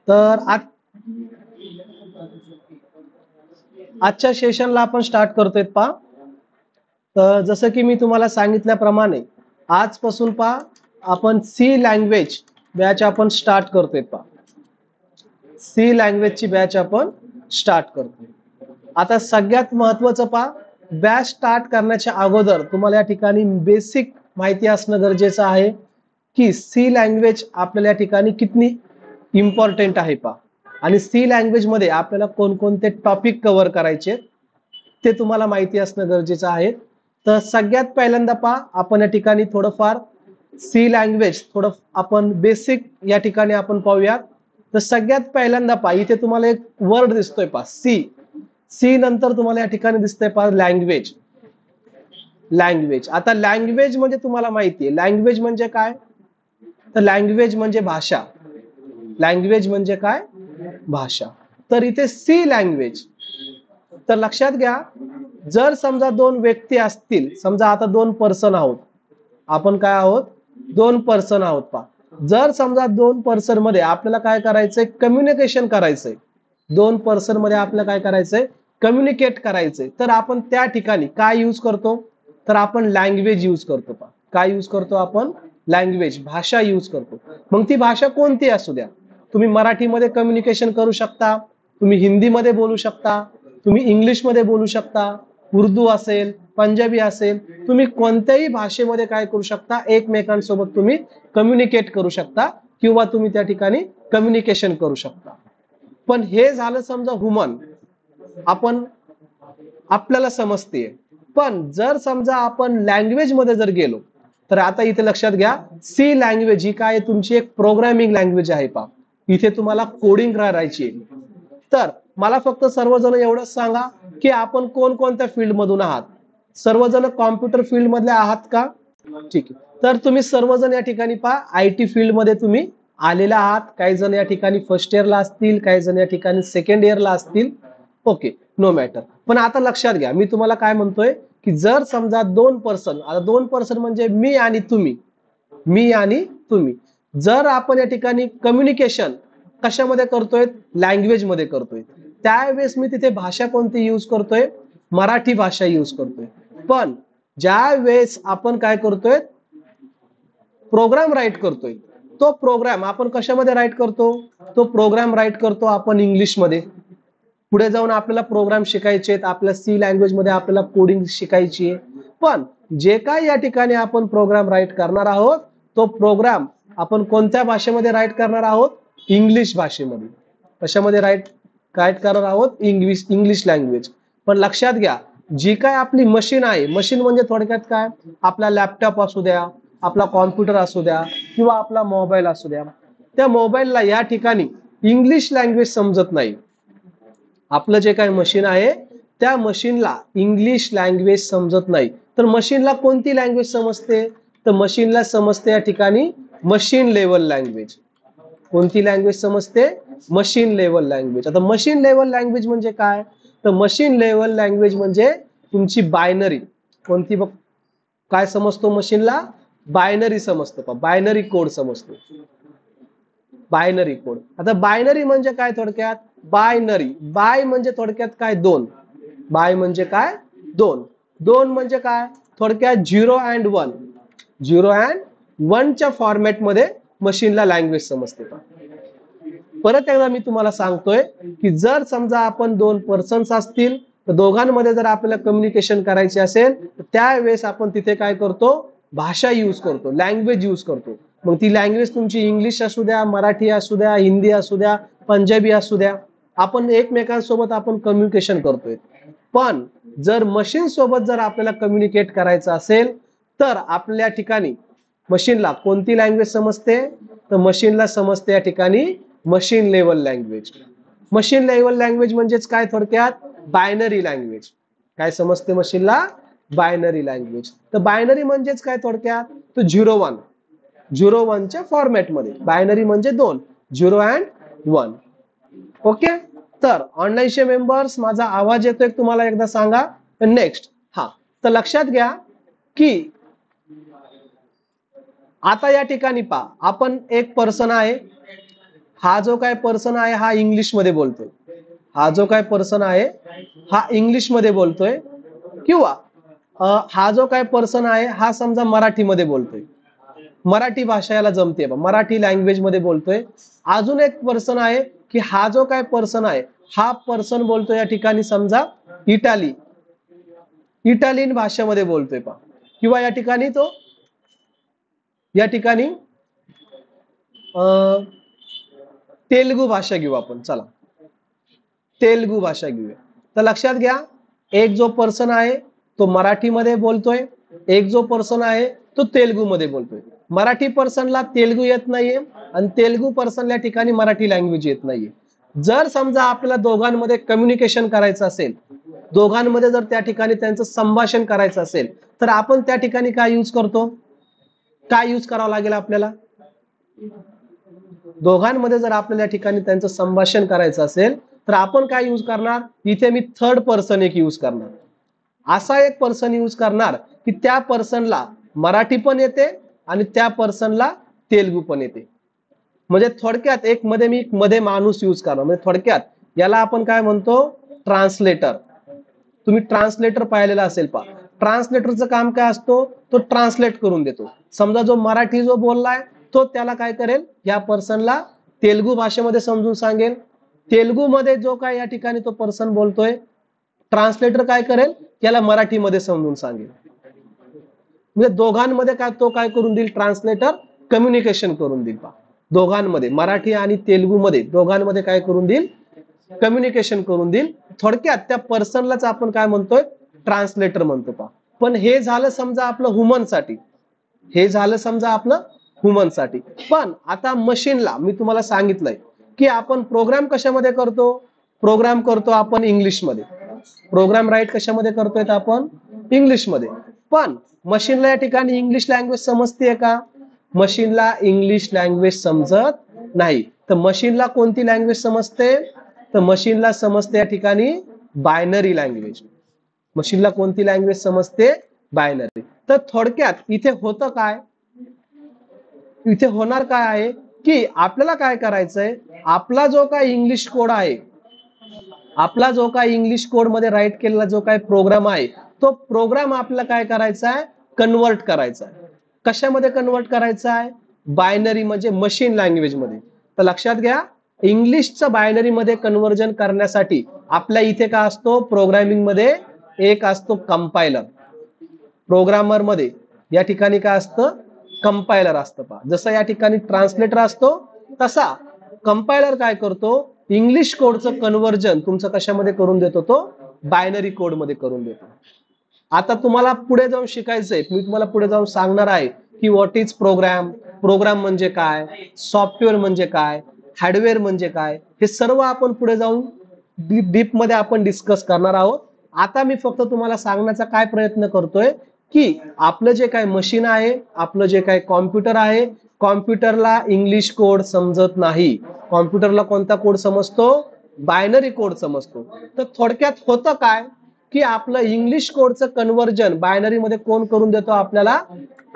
तर आजच्या सेशनला आपण स्टार्ट करतोय पहा. तर जसं की मी तुम्हाला सांगितल्याप्रमाणे आजपासून पहा आपण सी लँग्वेज बॅच आपण स्टार्ट करतोय पहा. सी लँग्वेजची बॅच आपण स्टार्ट करतोय. आता सगळ्यात महत्वाचं पहा, बॅच स्टार्ट करण्याच्या अगोदर तुम्हाला या ठिकाणी बेसिक माहिती असणं गरजेचं आहे की सी लँग्वेज आपल्याला या ठिकाणी किती इम्पॉर्टंट आहे पहा. आणि सी लँग्वेज मध्ये आपल्याला कोणकोणते टॉपिक कव्हर करायचे ते तुम्हाला माहिती असणं गरजेचं आहे. तर सगळ्यात पहिल्यांदा पहा आपण या ठिकाणी थोडंफार सी लँग्वेज थोडं आपण बेसिक या ठिकाणी आपण पाहूयात. तर सगळ्यात पहिल्यांदा पहा इथे तुम्हाला एक वर्ड दिसतोय पहा सी. सी नंतर तुम्हाला या ठिकाणी दिसतंय पहा लँग्वेज. लँग्वेज आता लँग्वेज म्हणजे तुम्हाला माहिती आहे लँग्वेज म्हणजे काय. तर लँग्वेज म्हणजे भाषा. लँग्वेज म्हणजे काय भाषा. तर इथे सी लँग्वेज. तर लक्षात घ्या जर समजा दोन व्यक्ती असतील समजा आता दोन पर्सन आहोत आपण काय आहोत दोन पर्सन आहोत पहा. जर समजा दोन पर्सन मध्ये आपल्याला काय करायचंय कम्युनिकेशन करायचंय दोन पर्सन मध्ये आपल्याला काय करायचंय कम्युनिकेट करायचंय तर आपण त्या ठिकाणी काय यूज करतो तर आपण लँग्वेज यूज करतो पहा. काय यूज करतो आपण लँग्वेज भाषा यूज करतो. मग ती भाषा कोणती असू द्या तुम्ही मराठीमध्ये कम्युनिकेशन करू शकता तुम्ही हिंदीमध्ये बोलू शकता तुम्ही इंग्लिशमध्ये बोलू शकता उर्दू असेल पंजाबी असेल तुम्ही कोणत्याही भाषेमध्ये काय करू शकता एकमेकांसोबत तुम्ही कम्युनिकेट करू शकता किंवा तुम्ही त्या ठिकाणी कम्युनिकेशन करू शकता. पण हे झालं समजा ह्युमन आपण आपल्याला समजते. पण जर समजा आपण लँग्वेज मध्ये जर गेलो तर आता इथे लक्षात घ्या सी लँग्वेज ही काय तुमची एक प्रोग्रामिंग लँग्वेज आहे पहा. इथे तुम्हाला कोडिंग करायची. तर मला फक्त सर्वजण एवढंच सांगा की आपण कोणकोणत्या फील्ड मधून आहात. सर्वजण कॉम्प्युटर फील्ड मधले आहात का. ठीक आहे. तर तुम्ही सर्वजण या ठिकाणी पहा आयटी फील्ड मध्ये तुम्ही आलेला आहात. काही जण या ठिकाणी फर्स्ट इयरला असतील काही जण या ठिकाणी सेकंड इयरला असतील. Okay no matter. पण आता लक्षात घ्या मी तुम्हाला काय म्हणतोय की जर समजा दोन पर्सन आता दोन पर्सन म्हणजे मी आणि तुम्ही मी आणि तुम्ही जर आपण या ठिकाणी कम्युनिकेशन कशामध्ये करतोय लँग्वेज मध्ये करतोय त्यावेळेस मी तिथे भाषा कोणती यूज करतोय मराठी भाषा यूज करतोय. पण ज्या वेळेस आपण काय करतोय प्रोग्राम राईट करतोय तो प्रोग्राम आपण कशामध्ये राईट करतो तो प्रोग्राम राईट करतो आपण इंग्लिश मध्ये. पुढे जाऊन आपल्याला प्रोग्राम शिकायचे आहेत आपल्या सी लँग्वेज मध्ये आपल्याला कोडिंग शिकायची आहे. पण जे काय या ठिकाणी आपण प्रोग्राम राईट करणार आहोत तो प्रोग्राम आपण कोणत्या भाषेमध्ये राईट करणार आहोत इंग्लिश भाषेमध्ये. कशामध्ये राईट करणार आहोत इंग्लिश लँग्वेज. पण लक्षात घ्या जी काय आपली मशीन आहे मशीन म्हणजे थोडक्यात काय आपला लॅपटॉप असू द्या आपला कॉम्प्युटर असू द्या किंवा आपला मोबाईल असू द्या त्या मोबाईलला या ठिकाणी इंग्लिश लँग्वेज समजत नाही. आपलं जे काय मशीन आहे त्या मशीनला इंग्लिश लँग्वेज समजत नाही. तर मशीनला कोणती लँग्वेज समजते तर मशीनला समजते या ठिकाणी मशीन लेवल लँग्वेज. कोणती लँग्वेज समजते मशीन लेवल लँग्वेज. आता मशीन लेवल लँग्वेज म्हणजे काय तर मशीन लेवल लँग्वेज म्हणजे तुमची बायनरी कोणती काय समजतो मशीनला बायनरी समजतो बायनरी कोड समजतो. Binary code. आता बायनरी म्हणजे काय थोडक्यात बायनरी बाय म्हणजे थोडक्यात काय दोन. बाय म्हणजे काय दोन. दोन म्हणजे काय थोडक्यात 0 and 1 0 and 1 च्या फॉर्मॅट मध्ये मशीनला लँग्वेज समजते. परत एकदा मी तुम्हाला सांगतोय की जर समजा आपण दोन पर्सन्स असतील तर दोघांमध्ये जर आपल्याला कम्युनिकेशन करायचे असेल तर त्यावेळेस आपण तिथे काय करतो भाषा यूज करतो लँग्वेज यूज करतो. मग ती लँग्वेज तुमची इंग्लिश असू द्या मराठी असू द्या हिंदी असू द्या पंजाबी असू द्या आपण एकमेकांसोबत आपण कम्युनिकेशन करतोय. पण जर मशीन सोबत जर आपल्याला कम्युनिकेट करायचं असेल तर आपल्या ठिकाणी मशीनला कोणती लँग्वेज समजते तर मशीनला समजते या ठिकाणी machine level language. Machine level language म्हणजेच काय थोडक्यात बायनरी लँग्वेज. काय समजते मशीनला बायनरी लँग्वेज. तर बायनरी म्हणजेच काय थोडक्यात तो 0-1 च्या फॉर्मॅट मध्ये बायनरी म्हणजे दोन 0 and 1. ओके. तर ऑनलाईनचे मेंबर्स माझा आवाज येतोय तुम्हाला एकदा सांगा. नेक्स्ट हा तर लक्षात घ्या की आता या ठिकाणी पहा आपण एक पर्सन आहे हा जो काय पर्सन आहे हा इंग्लिश मध्ये बोलतोय, हा जो काय पर्सन आहे हा इंग्लिश मध्ये बोलतोय, किंवा हा जो काय पर्सन आहे हा समजा मराठीमध्ये बोलतोय, मराठी भाषा याला जमते, मराठी लँग्वेज मध्ये बोलतोय. अजून एक पर्सन आहे की हा जो काय पर्सन आहे हा पर्सन बोलतोय या ठिकाणी समजा इटालियन भाषेमध्ये बोलतोय पहा, किंवा या ठिकाणी तेलुगू भाषा घेऊ आपण. चला तेलुगू भाषा घेऊया. तर लक्षात घ्या, एक जो पर्सन आहे तो मराठीमध्ये बोलतोय, एक जो पर्सन आहे तो तेलुगू मध्ये बोलतोय. मराठी पर्सनला तेलुगू येत नाहीये आणि तेलुगू पर्सनला या ठिकाणी मराठी लँग्वेज येत नाहीये. जर समजा आपल्याला दोघांमध्ये कम्युनिकेशन करायचं असेल, दोघांमध्ये जर त्या ठिकाणी त्यांचं संभाषण करायचं असेल, तर आपण त्या ठिकाणी काय यूज करतो, काय यूज करावं लागेल आपल्याला? दोघांमध्ये जर आपल्याला या ठिकाणी त्यांचं संभाषण करायचं असेल तर आपण काय यूज करणार, इथे मी थर्ड पर्सन एक यूज करणार. असा एक पर्सन यूज करणार की त्या पर्सनला मराठी पण येते आणि त्या पर्सनला तेलुगू पण येते. म्हणजे थोडक्यात एक मध्ये माणूस यूज करणार. म्हणजे थोडक्यात याला आपण काय म्हणतो, ट्रान्सलेटर. तुम्ही ट्रान्सलेटर पाहिलेला असेल पहा. ट्रान्सलेटरचं काम काय असतो, तो ट्रान्सलेट करून देतो. समजा जो मराठी जो बोललाय तो त्याला काय करेल, या पर्सनला तेलुगू भाषेमध्ये समजून सांगेल. तेलुगू मध्ये जो काय या ठिकाणी तो पर्सन बोलतोय, ट्रान्सलेटर काय करेल, त्याला मराठीमध्ये समजून सांगेल. म्हणजे दोघांमध्ये काय तो काय करून देईल, ट्रान्सलेटर कम्युनिकेशन करून देईल पहा. दोघांमध्ये मराठी आणि तेलुगू मध्ये दोघांमध्ये काय करून देईल, कम्युनिकेशन करून देईल. थोडक्यात त्या पर्सनलाच आपण काय म्हणतोय, ट्रान्सलेटर म्हणतो पहा. पण हे झालं समजा आपलं ह्युमनसाठी, हे झालं समजा आपलं ह्युमनसाठी. पण आता मशीनला मी तुम्हाला सांगितलंय की आपण प्रोग्राम कशामध्ये करतो, प्रोग्राम करतो आपण इंग्लिशमध्ये. प्रोग्राम राईट कशामध्ये करतोय आपण, इंग्लिशमध्ये. पण मशीनला या ठिकाणी इंग्लिश लँग्वेज समजते का, मशीनला इंग्लिश लँग्वेज समजत नाही. तर मशीनला कोणती लँग्वेज समजते, तर मशीनला समजते या ठिकाणी बायनरी लँग्वेज. मशीनला कोणती लँग्वेज समजते, बायनरी. तर थोडक्यात इथे होतं काय, इथे होणार काय आहे की आपल्याला काय करायचंय, आपला जो काय इंग्लिश कोड आहे, आपला जो काय इंग्लिश कोड मध्ये राईट केलेला जो काय प्रोग्राम आहे, तो प्रोग्राम आपल्याला काय करायचा आहे, कन्वर्ट करायचा आहे. कशामध्ये कन्वर्ट करायचा आहे, बायनरी म्हणजे मशीन लँग्वेज मध्ये. तर लक्षात घ्या, इंग्लिशचं बायनरी मध्ये कन्व्हर्जन करण्यासाठी आपल्या इथे काय असतो, प्रोग्रामिंग मध्ये एक असतो कंपायलर. प्रोग्रामर मध्ये या ठिकाणी काय असतं, कंपायलर असतं पहा. जसं या ठिकाणी ट्रान्सलेटर असतो तसा कंपायलर काय करतो, इंग्लिश कोडचं कन्व्हर्जन तुमचं कशामध्ये करून देतो, तो बायनरी कोड मध्ये करून देतो. आता तुम्हाला पुढे जाऊन शिकायचंय, मी तुम्हाला पुढे जाऊन सांगणार आहे की व्हॉट इज प्रोग्राम, प्रोग्राम म्हणजे काय, सॉफ्टवेअर म्हणजे काय, हार्डवेअर म्हणजे काय, हे सर्व आपण पुढे जाऊन डीप मध्ये आपण डिस्कस करणार आहोत. आता मी फक्त तुम्हाला सांगण्याचा काय प्रयत्न करतोय की आपलं जे काय मशीन आहे, आपलं जे काय कॉम्प्युटर आहे, कॉम्प्युटरला इंग्लिश कोड समजत नाही. कॉम्प्युटरला कोणता कोड समजतो, बायनरी कोड समजतो. तर थोडक्यात होतं काय की आपलं इंग्लिश कोडचं कन्व्हर्जन बायनरी मध्ये कोण करून देतो आपल्याला,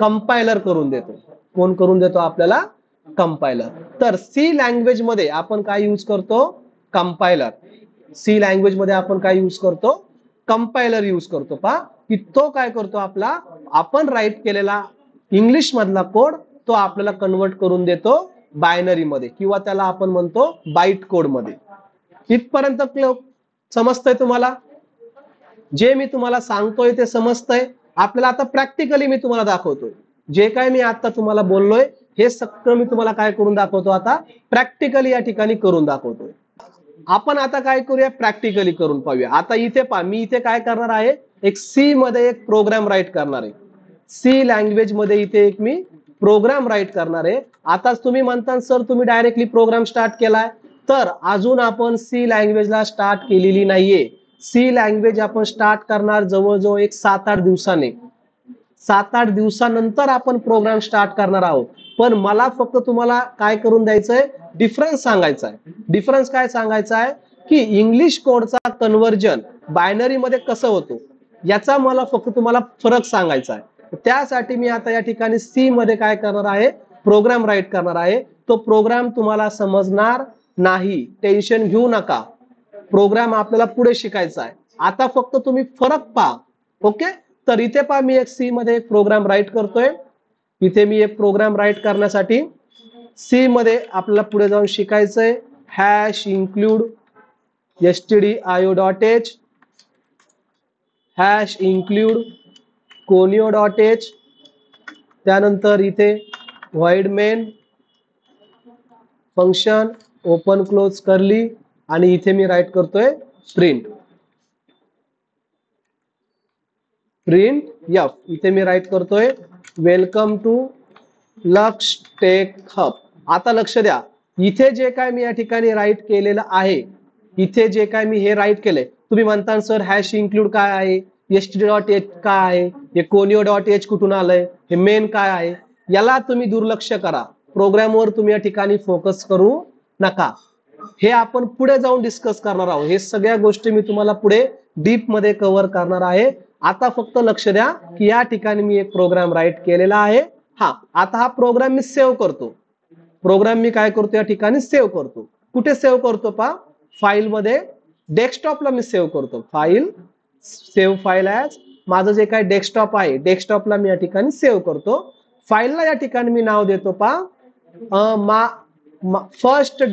कंपायलर करून देतो. कोण करून देतो आपल्याला, कंपायलर. तर सी लँग्वेज मध्ये आपण काय यूज करतो, कंपायलर. सी लँग्वेज मध्ये आपण काय यूज करतो, कंपायलर यूज करतो पहा. की तो काय करतो, आपला आपण राईट केलेला इंग्लिश मधला कोड तो आपल्याला कन्वर्ट करून देतो बायनरी मध्ये, किंवा त्याला आपण म्हणतो बाईट कोड मध्ये. इथपर्यंत समजतंय तुम्हाला, जे मी तुम्हाला सांगतोय ते समजतंय आपल्याला. आता प्रॅक्टिकली मी तुम्हाला दाखवतोय, जे काय मी आता तुम्हाला बोललोय हे सगळं मी तुम्हाला काय करून दाखवतो, आता प्रॅक्टिकली या ठिकाणी करून दाखवतोय. आपण आता काय करूया, प्रॅक्टिकली करून पाहूया. आता इथे पहा, मी इथे काय करणार आहे, एक सी मध्ये एक प्रोग्राम राईट करणार आहे. सी लँग्वेज मध्ये इथे एक मी प्रोग्राम राईट करणार आहे. आताच तुम्ही म्हणता सर तुम्ही डायरेक्टली प्रोग्राम स्टार्ट केलाय, तर अजून आपण सी लँग्वेजला स्टार्ट केलेली नाहीये. सी लँग्वेज आपण स्टार्ट करणार जवळजवळ एक 7-8 दिवसाने, 7-8 दिवसानंतर आपण प्रोग्राम स्टार्ट करणार आहोत. पण मला फक्त तुम्हाला काय करून द्यायचंय, डिफरन्स सांगायचा आहे. डिफरन्स काय सांगायचा आहे की इंग्लिश कोडचा कन्व्हर्जन बायनरी मध्ये कसं होतो, याचा मला फक्त तुम्हाला फरक सांगायचा आहे. त्यासाठी मी आता या ठिकाणी सी मध्ये काय करणार आहे, प्रोग्राम राईट करणार आहे. तो प्रोग्राम तुम्हाला समजणार नाही, टेन्शन घेऊ नका. प्रोग्राम आपल्याला पुढे शिकायचा आहे. आता फक्त तुम्ही फरक पहा. ओके, तर इथे पहा मी एक सी मध्ये एक प्रोग्राम राईट करतोय. इथे मी एक प्रोग्राम राईट करण्यासाठी सी मध्ये आपल्याला पुढे जाऊन शिकायचंय. Hash include stdio.h, hash include conio.h, त्यानंतर इथे void main function open close करली आणि इथे मी राईट करतोय प्रिंट एफ. इथे मी राईट करतोय welcome to Laksh tech hub. आता लक्ष द्या, इथे जे काय मी या ठिकाणी राईट केलेलं आहे, इथे जे काय मी हे राईट केलंय, तुम्ही म्हणता सर हॅश इन्क्लूड काय आहे, stdio.h काय आहे, हे conio.h कुठून आलंय, हे मेन काय आहे, याला तुम्ही दुर्लक्ष करा. प्रोग्रामवर तुम्ही या ठिकाणी फोकस करू नका. हे आपण पुढे जाऊन डिस्कस करणार आहोत. हे सगळ्या गोष्टी मी तुम्हाला पुढे डीप मध्ये कव्हर करणार आहे. आता फक्त लक्ष द्या की या ठिकाणी मी एक प्रोग्राम राईट केलेला आहे. आता हा प्रोग्राम मी सेव्ह करतो. प्रोग्राम मी काय करतो, या ठिकाणी सेव्ह करतो. कुठे सेव्ह करतो पहा, फाईल मध्ये डेस्कटॉपला मी सेव्ह करतो. फाईल सेव्ह फाईल ॲज, माझं जे काय डेस्कटॉप आहे डेस्कटॉपला मी या ठिकाणी सेव्ह करतो. फाईलला या ठिकाणी मी नाव देतो पहा फर्स्ट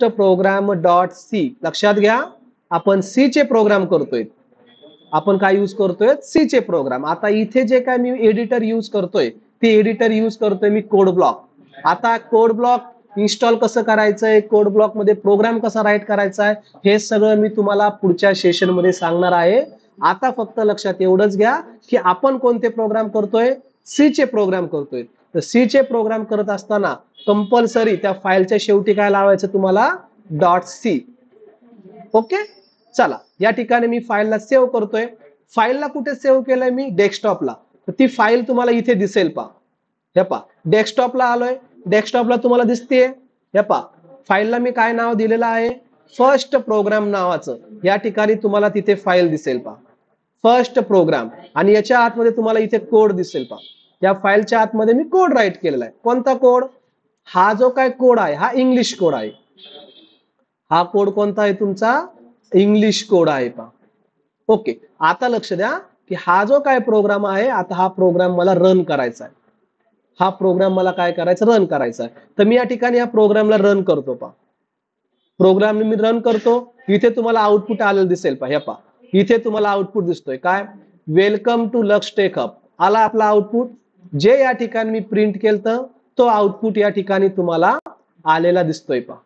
प्रोग्राम डॉट सी. लक्षात घ्या, आपण सी चे प्रोग्राम करतोय. आपण काय यूज करतोय, सी चे प्रोग्राम. आता इथे जे काय मी एडिटर यूज करतोय, ते एडिटर यूज करतोय मी कोड ब्लॉक. आता कोड ब्लॉक इन्स्टॉल कसं करायचंय, कोड ब्लॉक मध्ये प्रोग्राम कसा राईट करायचा आहे, हे सगळं मी तुम्हाला पुढच्या सेशन मध्ये सांगणार आहे. आता फक्त लक्षात एवढंच घ्या की आपण कोणते प्रोग्राम करतोय, सी चे प्रोग्राम करतोय. तर सी चे प्रोग्राम करत असताना कंपल्सरी त्या फाईलच्या शेवटी काय लावायचं तुम्हाला, डॉट सी. ओके, चला या ठिकाणी मी फाईलला सेव्ह करतोय. फाईलला कुठे सेव्ह केलंय मी, डेस्कटॉपला. तर ती फाईल तुम्हाला इथे दिसेल पहा. हे पहा, डेस्कटॉपला आलोय, डेस्कटॉपला तुम्हाला दिसतेय. हे पहा, फाईलला मी काय नाव दिलेलं आहे, फर्स्ट प्रोग्राम नावाचं. या ठिकाणी तुम्हाला तिथे फाईल दिसेल पहा, फर्स्ट प्रोग्राम. आणि याच्या आतमध्ये तुम्हाला इथे कोड दिसेल पहा. या फाईलच्या आतमध्ये मी कोड राईट केलेला आहे. कोणता कोड, हा जो काय कोड आहे हा इंग्लिश कोड आहे. हा कोड कोणता आहे तुमचा, इंग्लिश कोड आहे पहा. ओके, आता लक्ष द्या की हा जो काय प्रोग्राम आहे, आता हा प्रोग्राम मला रन करायचा आहे. हा प्रोग्राम मला काय करायचं, रन करायचा आहे. तर मी या ठिकाणी या प्रोग्रामला रन करतो पहा. प्रोग्राम मी रन करतो. इथे तुम्हाला आउटपुट आलेलं दिसेल पहा. हे पहा, इथे तुम्हाला आउटपुट दिसतोय काय, welcome to Laksh tech hub आला आपला आउटपुट. जे या ठिकाणी मी प्रिंट केलं तो आउटपुट या ठिकाणी तुम्हाला आलेला दिसतोय पहा.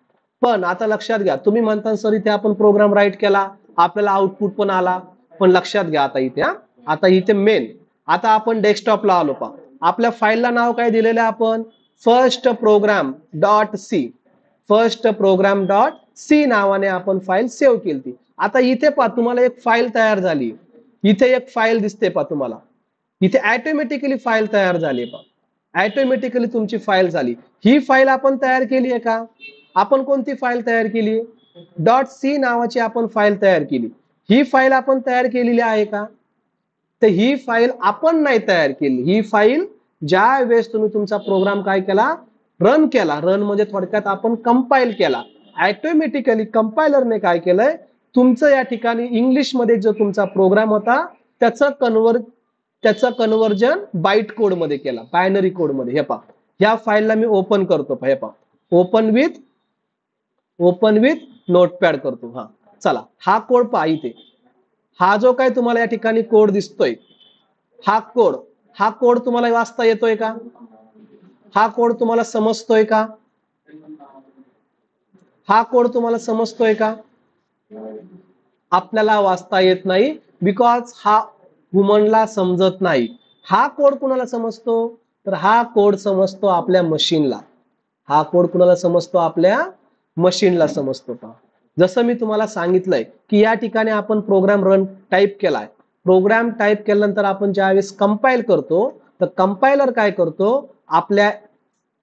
पण आता लक्षात घ्या, तुम्ही म्हणता सर इथे आपण प्रोग्राम राईट केला, आपल्याला आउटपुट पण आला. पण लक्षात घ्या आता इथे आता इथे मेन. आता आपण डेस्कटॉपला आलो पहा. आपल्या फाईलला नाव काय दिलेलं आहे आपण, first program dot C. First program dot C नावाने आपण फाईल सेव्ह केली. आता इथे पहा तुम्हाला एक फाईल तयार झाली. इथे एक फाईल दिसते पहा तुम्हाला. इथे ऑटोमॅटिकली फाईल तयार झाली पहा. ऑटोमॅटिकली तुमची फाईल झाली. ही फाईल आपण तयार केली आहे का, आपण कोणती फाईल तयार केली, डॉट सी नावाची आपण फाईल तयार केली. ही फाईल आपण तयार केलेली आहे का, तर ही फाईल आपण नाही तयार केली. ही फाईल ज्या वेळेस तुम्ही तुमचा प्रोग्राम काय केला, रन केला, रन म्हणजे थोडक्यात आपण कंपाईल केला, ऑटोमॅटिकली कंपायलरने काय केलंय, तुमचं या ठिकाणी इंग्लिश मध्ये जो तुमचा प्रोग्राम होता त्याचं कन्वर्जन बाईट कोड मध्ये केला, बायनरी कोड मध्ये. हे पहा, या फाईलला मी ओपन करतो. हे पहा, ओपन विथ नोटपॅड करतो. हा चला, हा कोड पहा. इथे हा जो काय तुम्हाला या ठिकाणी कोड दिसतोय, हा कोड तुम्हाला वाचता येतोय का, हा कोड तुम्हाला समजतोय का, हा कोड तुम्हाला समजतोय का, आपल्याला वाचता येत नाही, बिकॉज हा ह्युमनला समजत नाही. हा कोड कुणाला समजतो, तर हा कोड समजतो आपल्या मशीनला. हा कोड कुणाला समजतो, आपल्या मशीनला समजतो पहा. जसं मी तुम्हाला सांगितलंय की या ठिकाणी आपण प्रोग्राम रन टाईप केलाय. प्रोग्राम टाईप केल्यानंतर आपण ज्यावेळेस कंपाईल करतो, तर कंपायलर काय करतो, आपल्या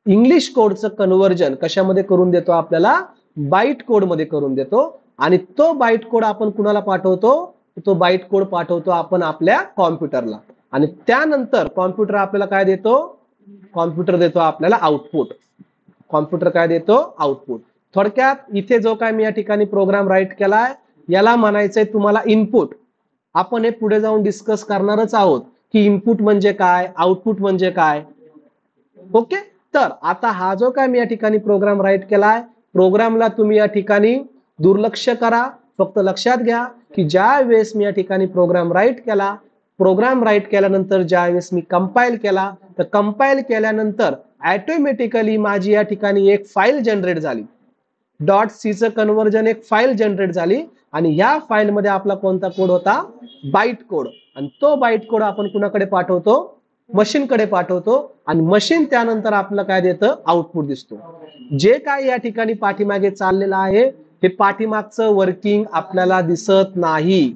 इंग्लिश कोडचं कन्वर्जन कशामध्ये करून देतो, आपल्याला बाईट कोड मध्ये करून देतो. आणि तो बाईट कोड आपण कुणाला पाठवतो, तो बाईट कोड पाठवतो आपण आपल्या कॉम्प्युटरला. आणि त्यानंतर कॉम्प्युटर आपल्याला काय देतो, कॉम्प्युटर देतो आपल्याला आउटपुट. कॉम्प्युटर काय देतो, आउटपुट. थोडक्यात इथे जो काय मी या ठिकाणी प्रोग्राम राईट केलाय याला म्हणायचंय तुम्हाला इनपुट. आपण हे पुढे जाऊन डिस्कस करणारच आहोत की इनपुट म्हणजे काय, आउटपुट म्हणजे काय. ओके. तर आता हा जो काय मी या ठिकाणी प्रोग्राम राईट केलाय, प्रोग्रामला तुम्ही या ठिकाणी दुर्लक्ष करा. फक्त लक्षात घ्या की ज्या वेळेस मी या ठिकाणी प्रोग्राम राईट केला, प्रोग्राम राईट केल्यानंतर ज्या वेळेस मी कंपाईल केला, तर कंपाईल केल्यानंतर ऑटोमॅटिकली माझी या ठिकाणी एक फाईल जनरेट झाली. .c चं कन्व्हर्जन एक फाईल जनरेट झाली आणि या फाईल मध्ये आपला कोणता कोड होता, बाईट कोड. आणि तो बाईट कोड आपण कुणाकडे पाठवतो, मशीनकडे पाठवतो आणि मशीन त्यानंतर आपलं काय देतं, आउटपुट दिसतो. जे काय या ठिकाणी पाठीमागे चाललेलं आहे हे पाठीमागचं वर्किंग आपल्याला दिसत नाही.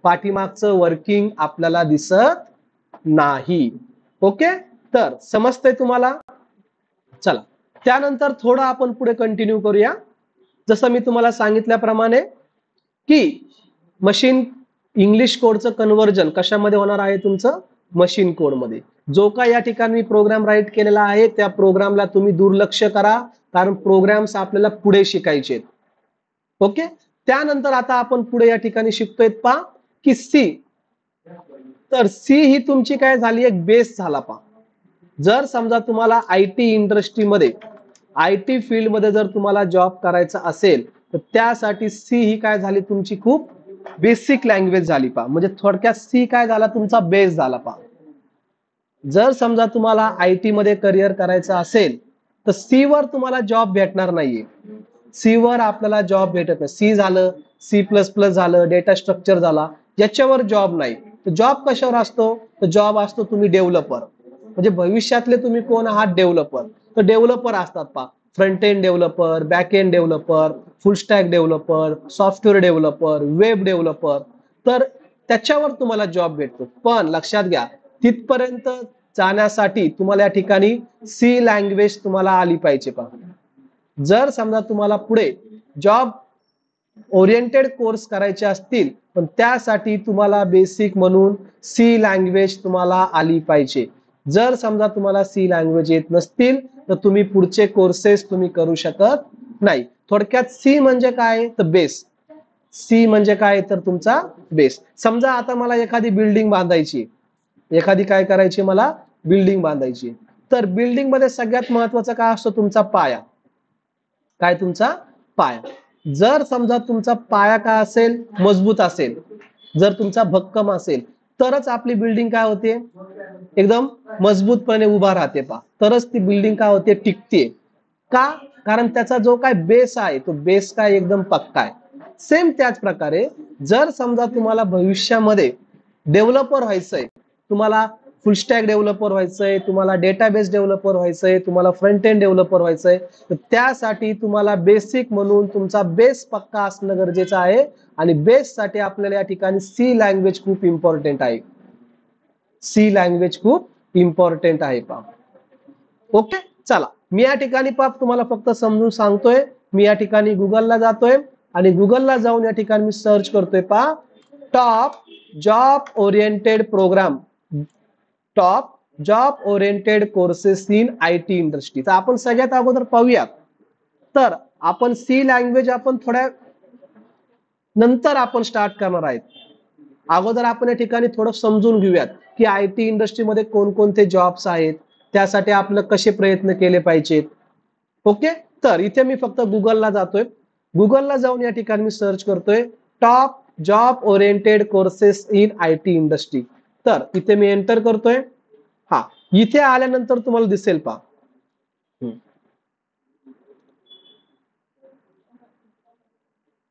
पाठीमागचं वर्किंग आपल्याला दिसत नाही. ओके. तर समजतंय तुम्हाला. चला त्यानंतर थोडं आपण पुढे कंटिन्यू करूया. जसं मी तुम्हाला सांगितल्याप्रमाणे की मशीन इंग्लिश कोडचं कन्व्हर्जन कशामध्ये होणार आहे, तुमचं मशीन कोड मध्ये. जो काय या ठिकाणी मी प्रोग्राम राईट केलेला आहे त्या प्रोग्रामला तुम्ही दुर्लक्ष करा, कारण प्रोग्राम्स आपल्याला पुढे शिकायचे. ओके. त्यानंतर आता आपण पुढे या ठिकाणी शिकतोय पा की सी. तर सी ही तुमची काय झाली, एक बेस झाला पा. जर समजा तुम्हाला आयटी इंडस्ट्रीमध्ये, आयटी फील्ड मध्ये जर तुम्हाला जॉब करायचा असेल तर त्यासाठी सी ही काय झाली, तुमची खूप बेसिक लँग्वेज झाली पा. म्हणजे थोडक्यात सी काय झाला, तुमचा बेस झाला पा. जर समजा तुम्हाला आयटी मध्ये करिअर करायचं असेल तर सी वर तुम्हाला जॉब भेटणार नाहीये. सी वर आपल्याला जॉब भेटत नाही. सी झालं, C++ झालं, डेटा स्ट्रक्चर झाला, याच्यावर जॉब नाही. तर जॉब कशावर असतो, तर जॉब असतो तुम्ही डेव्हलपर. म्हणजे भविष्यातले तुम्ही कोण आहात, डेव्हलपर. तर डेव्हलपर असतात पा. Front end developer, back end developer, फुल stack developer, software developer, web developer. तर त्याच्यावर तुम्हाला जॉब भेटतो. पण लक्षात घ्या तिथपर्यंत जाण्यासाठी तुम्हाला या ठिकाणी सी लँग्वेज तुम्हाला आली पाहिजे पा. जर समजा तुम्हाला पुढे जॉब ओरिएंटेड कोर्स करायचे असतील पण त्यासाठी तुम्हाला बेसिक म्हणून सी लँग्वेज तुम्हाला आली पाहिजे. जर समजा तुम्हाला सी लँग्वेज येत नसतील तर तुम्ही पुढचे कोर्सेस तुम्ही करू शकत नाही. थोडक्यात सी म्हणजे काय, तर बेस. सी म्हणजे काय, तर तुमचा बेस. समजा आता मला एखादी बिल्डिंग बांधायची, एखादी काय करायची, मला बिल्डिंग बांधायची. तर बिल्डिंग मध्ये सगळ्यात महत्वाचा काय असतो, तुमचा पाया. काय, तुमचा पाया. जर समजा तुमचा पाया काय असेल, मजबूत असेल, जर तुमचा भक्कम असेल तरच आपली बिल्डिंग काय होते, एकदम मजबूतपणे उभा राहते पा. तरच ती बिल्डिंग काय होते, टिकते. का, कारण त्याचा जो काय बेस आहे तो बेस काय एकदम पक्का आहे. सेम त्याच प्रकारे जर समजा तुम्हाला भविष्यामध्ये डेव्हलपर व्हायचंय, तुम्हाला फुल स्टॅक डेव्हलपर व्हायचंय, तुम्हाला डेटाबेस डेव्हलपर व्हायचंय, तुम्हाला फ्रंट एंड डेव्हलपर व्हायचंय, तर त्यासाठी तुम्हाला बेसिक म्हणून तुमचा बेस पक्का असणं गरजेचं आहे. आणि बेस साठी आपल्याला या ठिकाणी सी लँग्वेज खूप इम्पॉर्टंट आहे. सी लँग्वेज खूप इम्पॉर्टंट आहे पा. ओके. चला मी या ठिकाणी पाप तुम्हाला फक्त समजून सांगतोय. मी या ठिकाणी गुगलला जातोय आणि गुगलला जाऊन या ठिकाणी मी सर्च करतोय पा, top job oriented program, top job oriented courses in IT industry. तर आपण सगळ्यात अगोदर पाहूया. तर आपण सी लँग्वेज आपण थोड्या नंतर आपण स्टार्ट करणार आहेत. अगोदर आपण या ठिकाणी थोडं समजून घेऊयात की आयटी इंडस्ट्रीमध्ये कोणकोणते जॉब्स आहेत, त्यासाठी आपलं कसे प्रयत्न केले पाहिजेत. ओके. तर इथे मी फक्त गुगलला जातोय. गुगलला जाऊन या ठिकाणी मी सर्च करतोय top job oriented courses in IT industry. तर इथे मी एंटर करतोय. हा, इथे आल्यानंतर तुम्हाला दिसेल पा,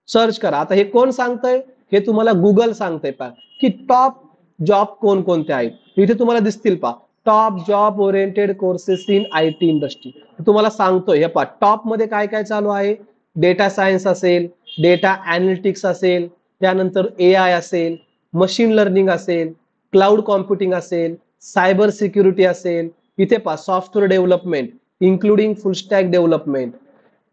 सर्च करा. आता हे कोण सांगतंय, हे तुम्हाला गुगल सांगतंय पा की टॉप जॉब कोणकोणते आहेत. इथे तुम्हाला दिसतील पा, top job oriented courses in IT industry. तुम्हाला सांगतोय हे पा, टॉप मध्ये काय काय चालू आहे. डेटा सायन्स असेल, डेटा अॅनालिटिक्स असेल, त्यानंतर AI असेल, मशीन लर्निंग असेल, क्लाउड कॉम्प्युटिंग असेल, सायबर सिक्युरिटी असेल. इथे पा, सॉफ्टवेअर डेव्हलपमेंट इन्क्लुडिंग फुल स्टॅक डेव्हलपमेंट,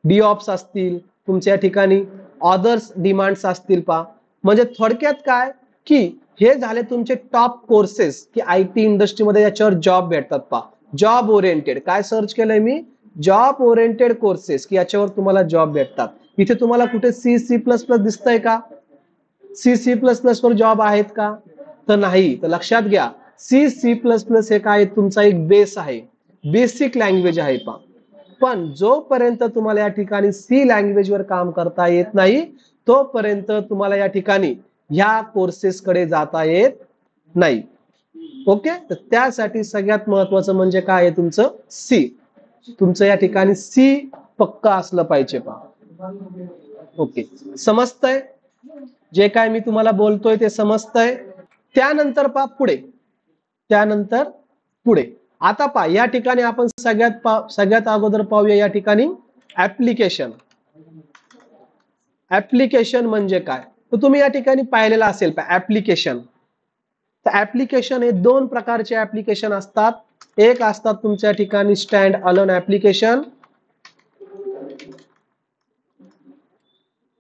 DOps असतील तुमच्या ठिकाणी, ऑदर्स डिमांड्स असतील पा. म्हणजे थोडक्यात काय की हे झाले तुमचे टॉप कोर्सेस की IT इंडस्ट्रीमध्ये याच्यावर जॉब भेटतात पहा. जॉब ओरिएंटेड काय सर्च केलंय मी, जॉब ओरिएंटेड कोर्सेस की याच्यावर तुम्हाला जॉब भेटतात. इथे तुम्हाला कुठे C++ दिसतंय का? C++ वर जॉब आहेत का? तर नाही. तर लक्षात घ्या, C++ हे काय तुमचा एक बेस आहे, बेसिक लँग्वेज आहे पहा. पण जोपर्यंत तुम्हाला या ठिकाणी सी लँग्वेज वर काम करता येत नाही तोपर्यंत तुम्हाला या ठिकाणी ह्या कोर्सेस कडे जाता येत नाही. ओके, तर त्यासाठी सगळ्यात महत्वाचं म्हणजे काय आहे तुमचं सी. तुमचं या ठिकाणी सी पक्का असलं पाहिजे पहा. ओके, समजतंय जे काय मी तुम्हाला बोलतोय ते समजतंय. त्यानंतर पहा पुढे, त्यानंतर पुढे आता पहा या ठिकाणी आपण सगळ्यात अगोदर पाहूया या ठिकाणी ऍप्लिकेशन. ऍप्लिकेशन म्हणजे काय तर तुम्ही या ठिकाणी पाहिलेलं असेल ऍप्लिकेशन. तर ऍप्लिकेशन हे दोन प्रकारचे ऍप्लिकेशन असतात. एक असतात तुमच्या ठिकाणी stand alone application,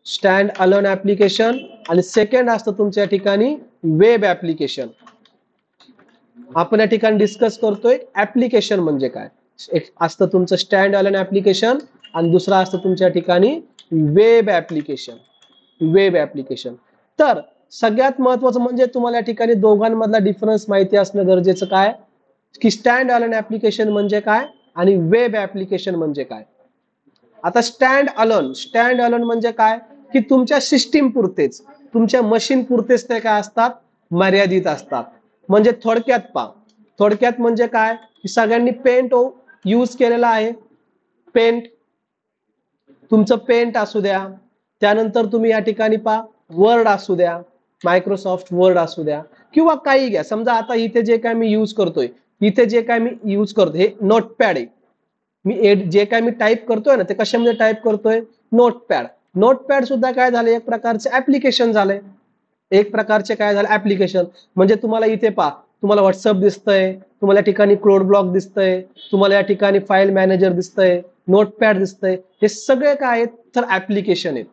standalone application, आणि सेकंड असतं तुमच्या ठिकाणी वेब ऍप्लिकेशन. आपण या ठिकाणी डिस्कस करतोय ऍप्लिकेशन म्हणजे काय. एक असतं तुमचं स्टँड अलोन ऍप्लिकेशन आणि दुसरं असतं तुमच्या ठिकाणी वेब ऍप्लिकेशन. Web application. तर सगळ्यात महत्वाचं म्हणजे तुम्हाला या ठिकाणी दोघांमधला डिफरन्स माहिती असणं गरजेचं काय की स्टँड अलोन ऍप्लिकेशन म्हणजे काय आणि वेब ऍप्लिकेशन म्हणजे काय. आता स्टँड अलोन म्हणजे काय की तुमच्या सिस्टीम पुरतेच, तुमच्या मशीन पुरतेच ते काय असतात मर्यादित असतात. म्हणजे थोडक्यात म्हणजे काय की सगळ्यांनी पेंट यूज केलेला आहे. पेंट, तुमचं पेंट असू द्या, त्यानंतर तुम्ही या ठिकाणी वर्ड असू द्या, मायक्रोसॉफ्ट वर्ड असू द्या किंवा काही घ्या. समजा आता इथे जे काय मी यूज करतोय, हे नोटपॅड आहे. मी जे काय मी टाईप करतोय ना ते कशामध्ये टाईप करतोय, नोटपॅड. नोटपॅड सुद्धा काय झालं एक प्रकारचे ऍप्लिकेशन झालंय. एक प्रकारचे काय झालं ऍप्लिकेशन. म्हणजे तुम्हाला इथे तुम्हाला व्हॉट्सअप दिसतंय, तुम्हाला या ठिकाणी कोड ब्लॉक दिसतंय, तुम्हाला या ठिकाणी फाईल मॅनेजर दिसतंय, नोटपॅड दिसतंय. हे सगळे काय आहेत तर ऍप्लिकेशन आहेत.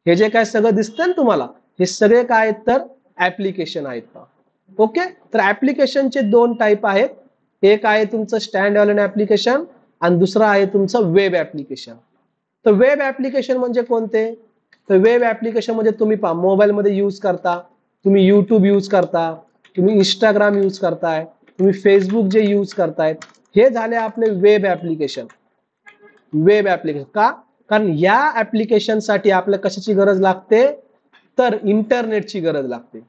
हे जे काय सगळं दिसतंय ना तुम्हाला हे सगळे काय आहेत तर ऍप्लिकेशन आहेत. ओके, तर ऍप्लिकेशनचे दोन टाईप आहेत. एक आहे तुमचं स्टँड अलोन ऍप्लिकेशन आणि दुसरं आहे तुमचं वेब ऍप्लिकेशन. तर वेब ऍप्लिकेशन म्हणजे कोणते, तर वेब ऍप्लिकेशन म्हणजे तुम्ही मोबाईल मध्ये यूज करता, तुम्ही युट्यूब यूज करता, तुम्ही इंस्टाग्राम यूज करताय, तुम्ही फेसबुक जे यूज करताय, हे झाले आपले वेब ऍप्लिकेशन. वेब ऍप्लिकेशन का, कारण या ऍप्लिकेशन साठी आपल्याला कशाची गरज लागते तर इंटरनेटची गरज लागते.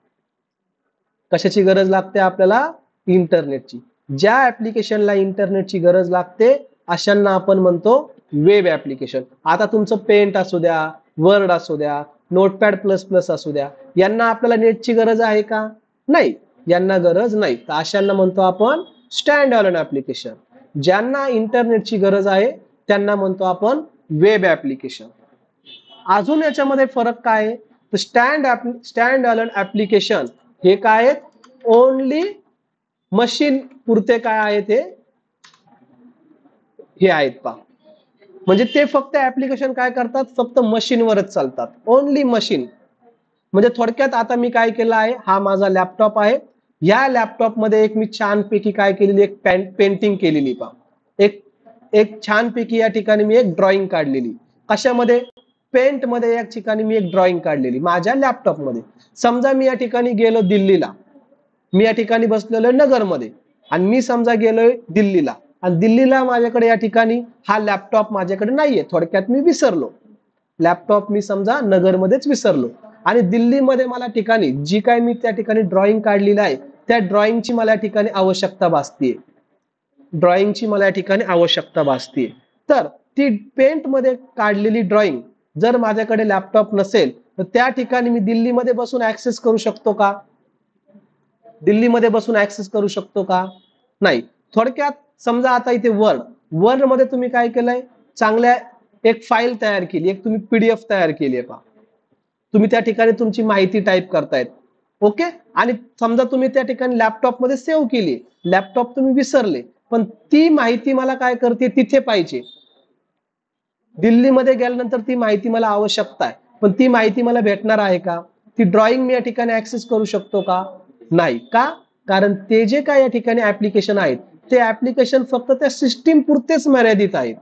कशाची गरज लागते आपल्याला, इंटरनेटची. ज्या ऍप्लिकेशनला इंटरनेटची गरज लागते अशांना आपण म्हणतो वेब ऍप्लिकेशन. आता तुमचं पेंट असू द्या, वर्ड असू द्या, नोटपॅड प्लस प्लस असू द्या, यांना आपल्याला नेटची गरज आहे का, नाही, यांना गरज नाही. तर अशांना म्हणतो आपण स्टँड अलोन ऍप्लिकेशन. ज्यांना इंटरनेटची गरज आहे त्यांना म्हणतो आपण वेब ऍप्लिकेशन. अजून याच्यामध्ये फरक काय आहे तर स्टँड अलोन ऍप्लिकेशन हे काय आहेत, ओनली मशीन पुरते काय आहेत हे आहेत म्हणजे ते फक्त ऍप्लिकेशन काय करतात फक्त मशीनवरच चालतात, ओनली मशीन. म्हणजे थोडक्यात आता मी काय केलं आहे, हा माझा लॅपटॉप आहे, या लॅपटॉप मध्ये एक मी छानपैकी काय केलेली एक पेंटिंग केलेली एक छानपैकी या ठिकाणी मी एक ड्रॉइंग काढलेली. कशामध्ये, पेंट मध्ये या ठिकाणी मी एक ड्रॉइंग काढलेली माझ्या लॅपटॉप मध्ये. समजा मी या ठिकाणी गेलो दिल्लीला, मी या ठिकाणी बसलेलो नगरमध्ये आणि मी समजा गेलोय दिल्लीला आणि दिल्लीला माझ्याकडे या ठिकाणी हा लॅपटॉप माझ्याकडे नाहीये. थोडक्यात मी विसरलो लॅपटॉप, मी समजा नगरमध्येच विसरलो आणि दिल्लीमध्ये मला ठिकाणी जी काय मी त्या ठिकाणी ड्रॉइंग काढलेली आहे त्या ड्रॉइंगची मला या ठिकाणी आवश्यकता भासतीये. ड्रॉइंगची मला या ठिकाणी आवश्यकता भासतीये. तर ती पेंट मध्ये काढलेली ड्रॉइंग जर माझ्याकडे लॅपटॉप नसेल तर त्या ठिकाणी मी दिल्लीमध्ये बसून ऍक्सेस करू शकतो का, दिल्लीमध्ये बसून ऍक्सेस करू शकतो का, नाही. थोडक्यात समजा आता इथे वर्ड मध्ये तुम्ही काय केलंय, चांगल्या एक फाईल तयार केली, एक तुम्ही PDF तयार केली आहे तुम्ही त्या ठिकाणी तुमची माहिती टाईप करतायत. ओके, आणि समजा तुम्ही त्या ठिकाणी लॅपटॉप मध्ये सेव्ह केली, लॅपटॉप तुम्ही विसरले, पण ती माहिती मला काय करते तिथे पाहिजे. दिल्लीमध्ये गेल्यानंतर ती माहिती मला आवश्यकता आहे, पण ती माहिती मला भेटणार आहे का, ती ड्रॉइंग मी या ठिकाणी ऍक्सेस करू शकतो का? नाही. का? कारण ते जे काय या ठिकाणी ऍप्लिकेशन आहेत ते ऍप्लिकेशन फक्त त्या सिस्टीम पुरतेच मर्यादित आहेत.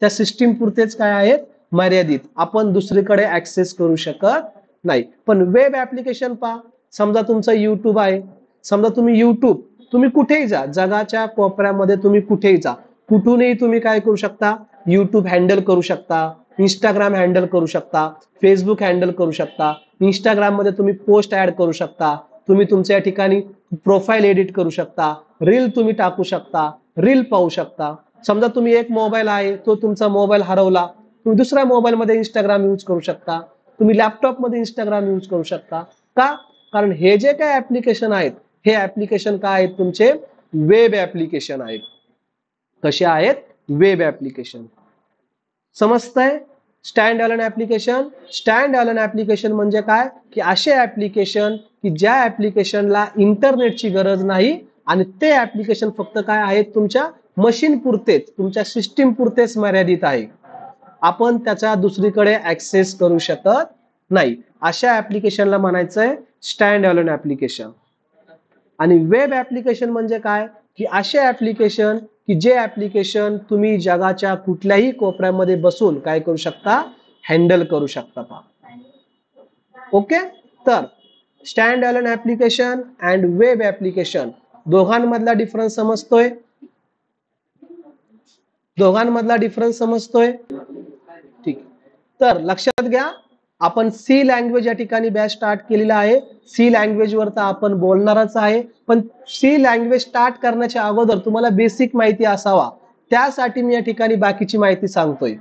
त्या सिस्टीम पुरतेच काय आहेत? मर्यादित. आपण दुसरीकडे ऍक्सेस करू शकत नाही. पण वेब ऍप्लिकेशन पहा, समजा तुमचं युट्यूब आहे, समजा तुम्ही कुठेही जा, जगाच्या कोपऱ्यामध्ये तुम्ही कुठेही जा, कुठूनही तुम्ही काय करू शकता? युट्यूब हँडल करू शकता, इंस्टाग्राम हँडल करू शकता, फेसबुक हँडल करू शकता. इंस्टाग्राम मध्ये तुम्ही पोस्ट ऍड करू शकता, तुम्ही तुमच्या या ठिकाणी प्रोफाईल एडिट करू शकता, रील तुम्ही टाकू शकता, रील पाहू शकता. समजा तुम्ही एक मोबाईल आहे, तो तुमचा मोबाईल हरवला, तुम्ही दुसऱ्या मोबाईल मध्ये इंस्टाग्राम यूज करू शकता, तुम्ही लॅपटॉप मध्ये इंस्टाग्राम यूज करू शकता. का? कारण हे जे काही ऍप्लिकेशन आहेत हे ऍप्लिकेशन काय आहेत? तुमचे वेब ऍप्लिकेशन आहेत. कसे आहेत? Web application. समजतंय? Standalone application. Standalone application म्हणजे काय? की असे ऍप्लिकेशन की ज्या ऍप्लिकेशनला इंटरनेटची गरज नाही आणि ते ऍप्लिकेशन फक्त काय आहेत? तुमच्या मशीन पुरतेच, तुमच्या सिस्टीम पुरतेच मर्यादित आहे. आपण त्याचा दुसरीकडे ऍक्सेस करू शकत नाही. अशा ऍप्लिकेशनला म्हणायचंय स्टँड अलोन ऍप्लिकेशन. आणि वेब ऍप्लिकेशन म्हणजे काय? की असे ऍप्लिकेशन की जे ऍप्लिकेशन तुम्ही जगाच्या कुठल्याही कोपऱ्यामध्ये बसून काय करू शकता? हँडल करू शकता. ओके. तर stand alone application and web application दोघांमधला डिफरन्स समजतोय? दोघांमधला डिफरन्स समजतोय? ठीक. तर लक्षात घ्या, आपण सी लँग्वेज या ठिकाणी बॅच स्टार्ट केलेला आहे. सी लँग्वेज वर तर आपण बोलणारच आहे, पण सी लँग्वेज स्टार्ट करण्याच्या अगोदर तुम्हाला बेसिक माहिती असावा, त्यासाठी मी या ठिकाणी बाकीची माहिती सांगतोय.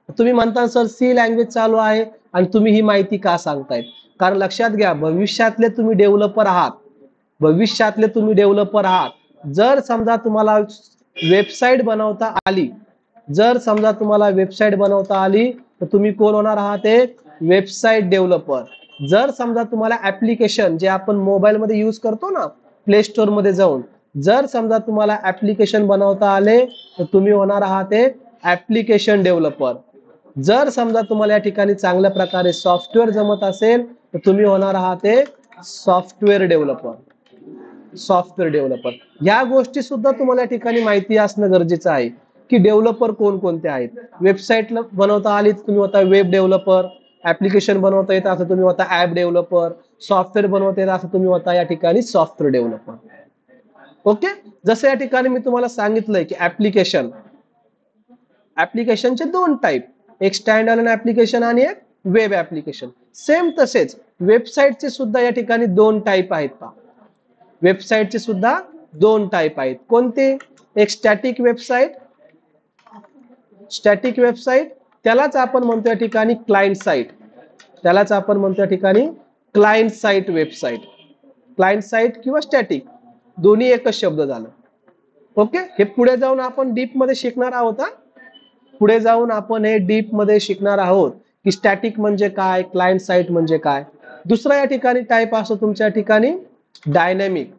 तुम्ही म्हणता सर सी लँग्वेज चालू आहे आणि तुम्ही ही माहिती का सांगतायत? कारण लक्षात घ्या, भविष्यातले तुम्ही डेव्हलपर आहात. भविष्यातले तुम्ही डेव्हलपर आहात. जर समजा तुम्हाला वेबसाईट बनवता आली, जर समजा तुम्हाला वेबसाईट बनवता आली तर तुम्ही कोण होणार आहात? एक वेबसाईट डेव्हलपर. जर समजा तुम्हाला ऍप्लिकेशन जे आपण मोबाईल मध्ये यूज करतो ना, प्ले स्टोर मध्ये जाऊन, जर समजा तुम्हाला ऍप्लिकेशन बनवता आले तर तुम्ही होणार आहात एक ऍप्लिकेशन डेव्हलपर. जर समजा तुम्हाला या ठिकाणी चांगल्या प्रकारे सॉफ्टवेअर जमत असेल तर तुम्ही होणार आहात एक सॉफ्टवेअर डेव्हलपर. सॉफ्टवेअर डेव्हलपर या गोष्टी सुद्धा तुम्हाला या ठिकाणी माहिती असणं गरजेचं आहे की डेव्हलपर कोणकोणते आहेत. वेबसाईट बनवता आली तर तुम्ही होता वेब डेव्हलपर, ऍप्लिकेशन बनवता येतं असं तुम्ही होता ऍप डेव्हलपर, सॉफ्टवेअर बनवता येतं असं तुम्ही होता या ठिकाणी सॉफ्टवेअर डेव्हलपर. ओके. जसं या ठिकाणी मी तुम्हाला सांगितलंय की ऍप्लिकेशनचे दोन टाईप, एक स्टँड अलोन ऍप्लिकेशन आणि एक वेब ऍप्लिकेशन. सेम तसेच वेबसाईटचे सुद्धा या ठिकाणी दोन टाईप आहेत. पहा, वेबसाईटचे सुद्धा दोन टाईप आहेत. कोणते? एक स्टॅटिक वेबसाईट. स्टॅटिक वेबसाईट त्यालाच आपण म्हणतो या ठिकाणी क्लायंट साईट. त्यालाच आपण म्हणतो या ठिकाणी client site website. Client site किंवा स्टॅटिक दोन्ही एकच शब्द झालं. ओके. हे पुढे जाऊन आपण डीप मध्ये शिकणार आहोत. पुढे जाऊन आपण हे डीप मध्ये शिकणार आहोत की स्टॅटिक म्हणजे काय, क्लायंट साईट म्हणजे काय. दुसरा या ठिकाणी टाईप असतो तुमच्या ठिकाणी डायनॅमिक.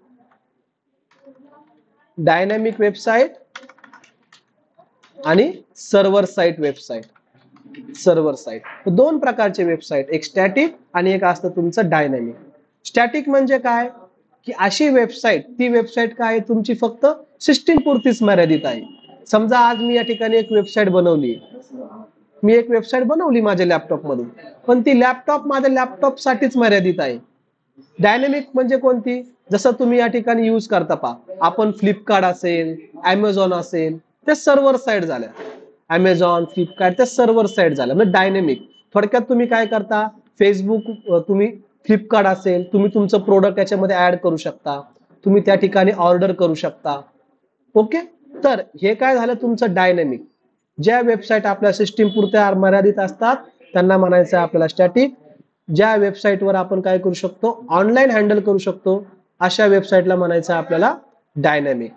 डायनॅमिक वेबसाईट आणि server site website. Server site दोन प्रकारचे वेबसाईट, एक स्टॅटिक आणि एक असतं तुमचं डायनॅमिक. स्टॅटिक म्हणजे काय? की अशी वेबसाईट, ती वेबसाईट काय तुमची फक्त सिस्टीम पुरतीच मर्यादित आहे. समजा आज मी या ठिकाणी एक वेबसाईट बनवली, मी एक वेबसाईट बनवली माझ्या लॅपटॉप मधून, पण ती लॅपटॉप माझ्या लॅपटॉप साठीच मर्यादित आहे. डायनॅमिक म्हणजे कोणती? जसं तुम्ही या ठिकाणी यूज करता. पहा, आपण फ्लिपकार्ट असेल, अमेझॉन असेल, त्या सर्व्हर साईट झाल्या. अमेझॉन, फ्लिपकार्ट त्या सर्व्हर साईट झाल्या. म्हणजे डायनॅमिक थोडक्यात तुम्ही काय करता, फेसबुक, तुम्ही फ्लिपकार्ट असेल, तुम्ही तुमचं प्रोडक्ट याच्यामध्ये ऍड करू शकता, तुम्ही त्या ठिकाणी ऑर्डर करू शकता. ओके. तर हे काय झालं तुमचं डायनॅमिक. ज्या वेबसाईट आपल्या सिस्टीम पुरत्या मर्यादित असतात त्यांना म्हणायचं आपल्याला स्टॅटिक. ज्या वेबसाईटवर आपण काय करू शकतो, ऑनलाईन हँडल करू शकतो, अशा वेबसाईटला म्हणायचं आपल्याला डायनॅमिक.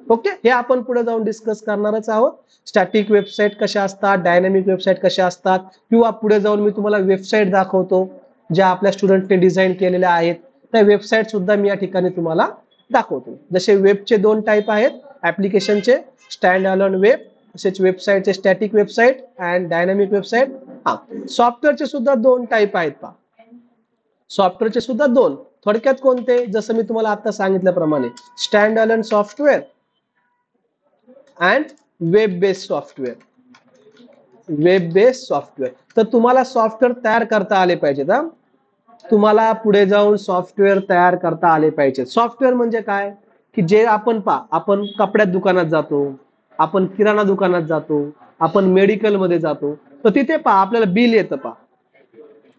ओके. हे आपण पुढे जाऊन डिस्कस करणारच आहोत. स्टॅटिक वेबसाईट कशा असतात, डायनॅमिक वेबसाईट कशा असतात, किंवा पुढे जाऊन मी तुम्हाला वेबसाईट दाखवतो ज्या आपल्या स्टुडंटने डिझाईन केलेल्या आहेत. त्या वेबसाईट सुद्धा मी या ठिकाणी तुम्हाला दाखवतो. जसे वेबचे दोन टाईप आहेत, ऍप्लिकेशनचे स्टँड अलोन वेब, तसेच वेबसाईटचे static website and dynamic website. हा, सॉफ्टवेअरचे सुद्धा दोन टाईप आहेत. पहा, सॉफ्टवेअरचे सुद्धा दोन. थोडक्यात कोणते? जसं मी तुम्हाला आता सांगितल्याप्रमाणे stand alone software and web based software. Web based software. तर तुम्हाला सॉफ्टवेअर तयार करता आले पाहिजेत. तुम्हाला पुढे जाऊन सॉफ्टवेअर तयार करता आले पाहिजे. सॉफ्टवेअर म्हणजे काय? की जे आपण आपण कपड्यात दुकानात जातो, आपण किराणा दुकानात जातो, आपण मेडिकल मध्ये जातो, तर तिथे आपल्याला बिल येतं.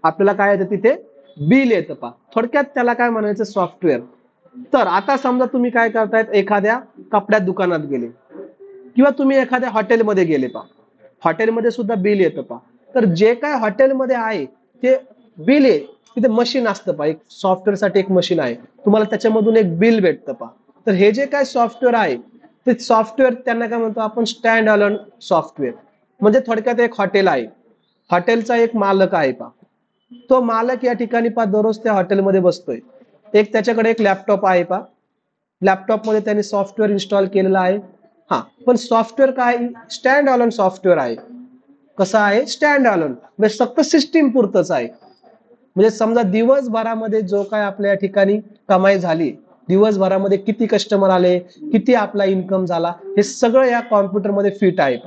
आपल्याला काय येतं? तिथे बिल येतं. थोडक्यात त्याला काय म्हणायचं? सॉफ्टवेअर. तर आता समजा तुम्ही काय करतायत, एखाद्या कपड्यात दुकानात गेले किंवा तुम्ही एखाद्या हॉटेलमध्ये गेले. हॉटेलमध्ये सुद्धा बिल येतं. तर जे काय हॉटेलमध्ये आहे ते बिल आहे, तिथे मशीन असतं. एक सॉफ्टवेअर साठी एक मशीन आहे, तुम्हाला त्याच्यामधून एक बिल भेटतं. तर हे जे काय सॉफ्टवेअर आहे ते सॉफ्टवेअर त्यांना काय म्हणतो आपण? Stand alone software. म्हणजे थोडक्यात एक हॉटेल आहे, हॉटेलचा एक मालक आहे. तो मालक या ठिकाणी दररोज त्या हॉटेलमध्ये बसतोय. एक त्याच्याकडे एक लॅपटॉप आहे. लॅपटॉप मध्ये त्यांनी सॉफ्टवेअर इन्स्टॉल केलेलं आहे. पण सॉफ्टवेअर काय? स्टँड अलोन सॉफ्टवेअर आहे. कसं आहे? Stand alone. म्हणजे फक्त सिस्टीम पुरतच आहे. म्हणजे समजा दिवसभरामध्ये जो काय आपल्या या ठिकाणी कमाई झाली, दिवसभरामध्ये किती कस्टमर आले, किती आपला इन्कम झाला, हे सगळं या कॉम्प्युटरमध्ये फिट आहे.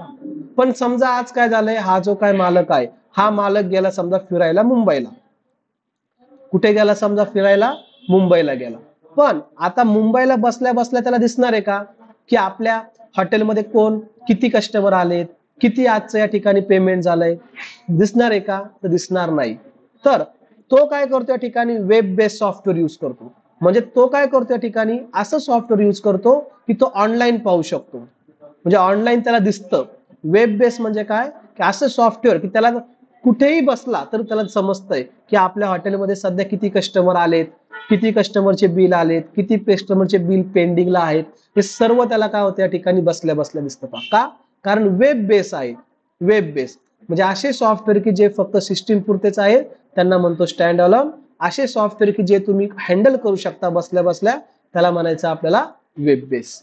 पण समजा आज काय झालंय, हा जो काय मालक आहे, हा मालक गेला समजा फिरायला मुंबईला. कुठे गेला? समजा फिरायला मुंबईला गेला. पण आता मुंबईला बसल्या बसल्या त्याला दिसणार आहे का की आपल्या हॉटेलमध्ये कोण किती कस्टमर आलेत, किती आजचं या ठिकाणी पेमेंट झालंय? दिसणार आहे का? तर दिसणार नाही. तर तो काय करतो? या ठिकाणी वेब बेस्ड सॉफ्टवेअर यूज करतो. म्हणजे तो काय करतो? या ठिकाणी असं सॉफ्टवेअर यूज करतो की तो ऑनलाईन पाहू शकतो. म्हणजे ऑनलाईन त्याला दिसतं. वेब बेस्ड म्हणजे काय? की असं सॉफ्टवेअर की त्याला कुठेही बसला तर त्याला समजतंय की आपल्या हॉटेलमध्ये सध्या किती कस्टमर आलेत, किती कस्टमरचे बिल आलेत, किती कस्टमरचे बिल पेंडिंगला आहेत. हे सर्व त्याला काय होतं? या ठिकाणी बसल्या बसल्या दिसतं. का? कारण वेब बेस आहे. वेब बेस म्हणजे असे सॉफ्टवेअर की जे फक्त सिस्टीम पुरतेच आहेत, त्यांना म्हणतो स्टँड अलोन. असे सॉफ्टवेअर की जे तुम्ही हँडल करू शकता बसल्या बसल्या, त्याला म्हणायचं आपल्याला वेब बेस.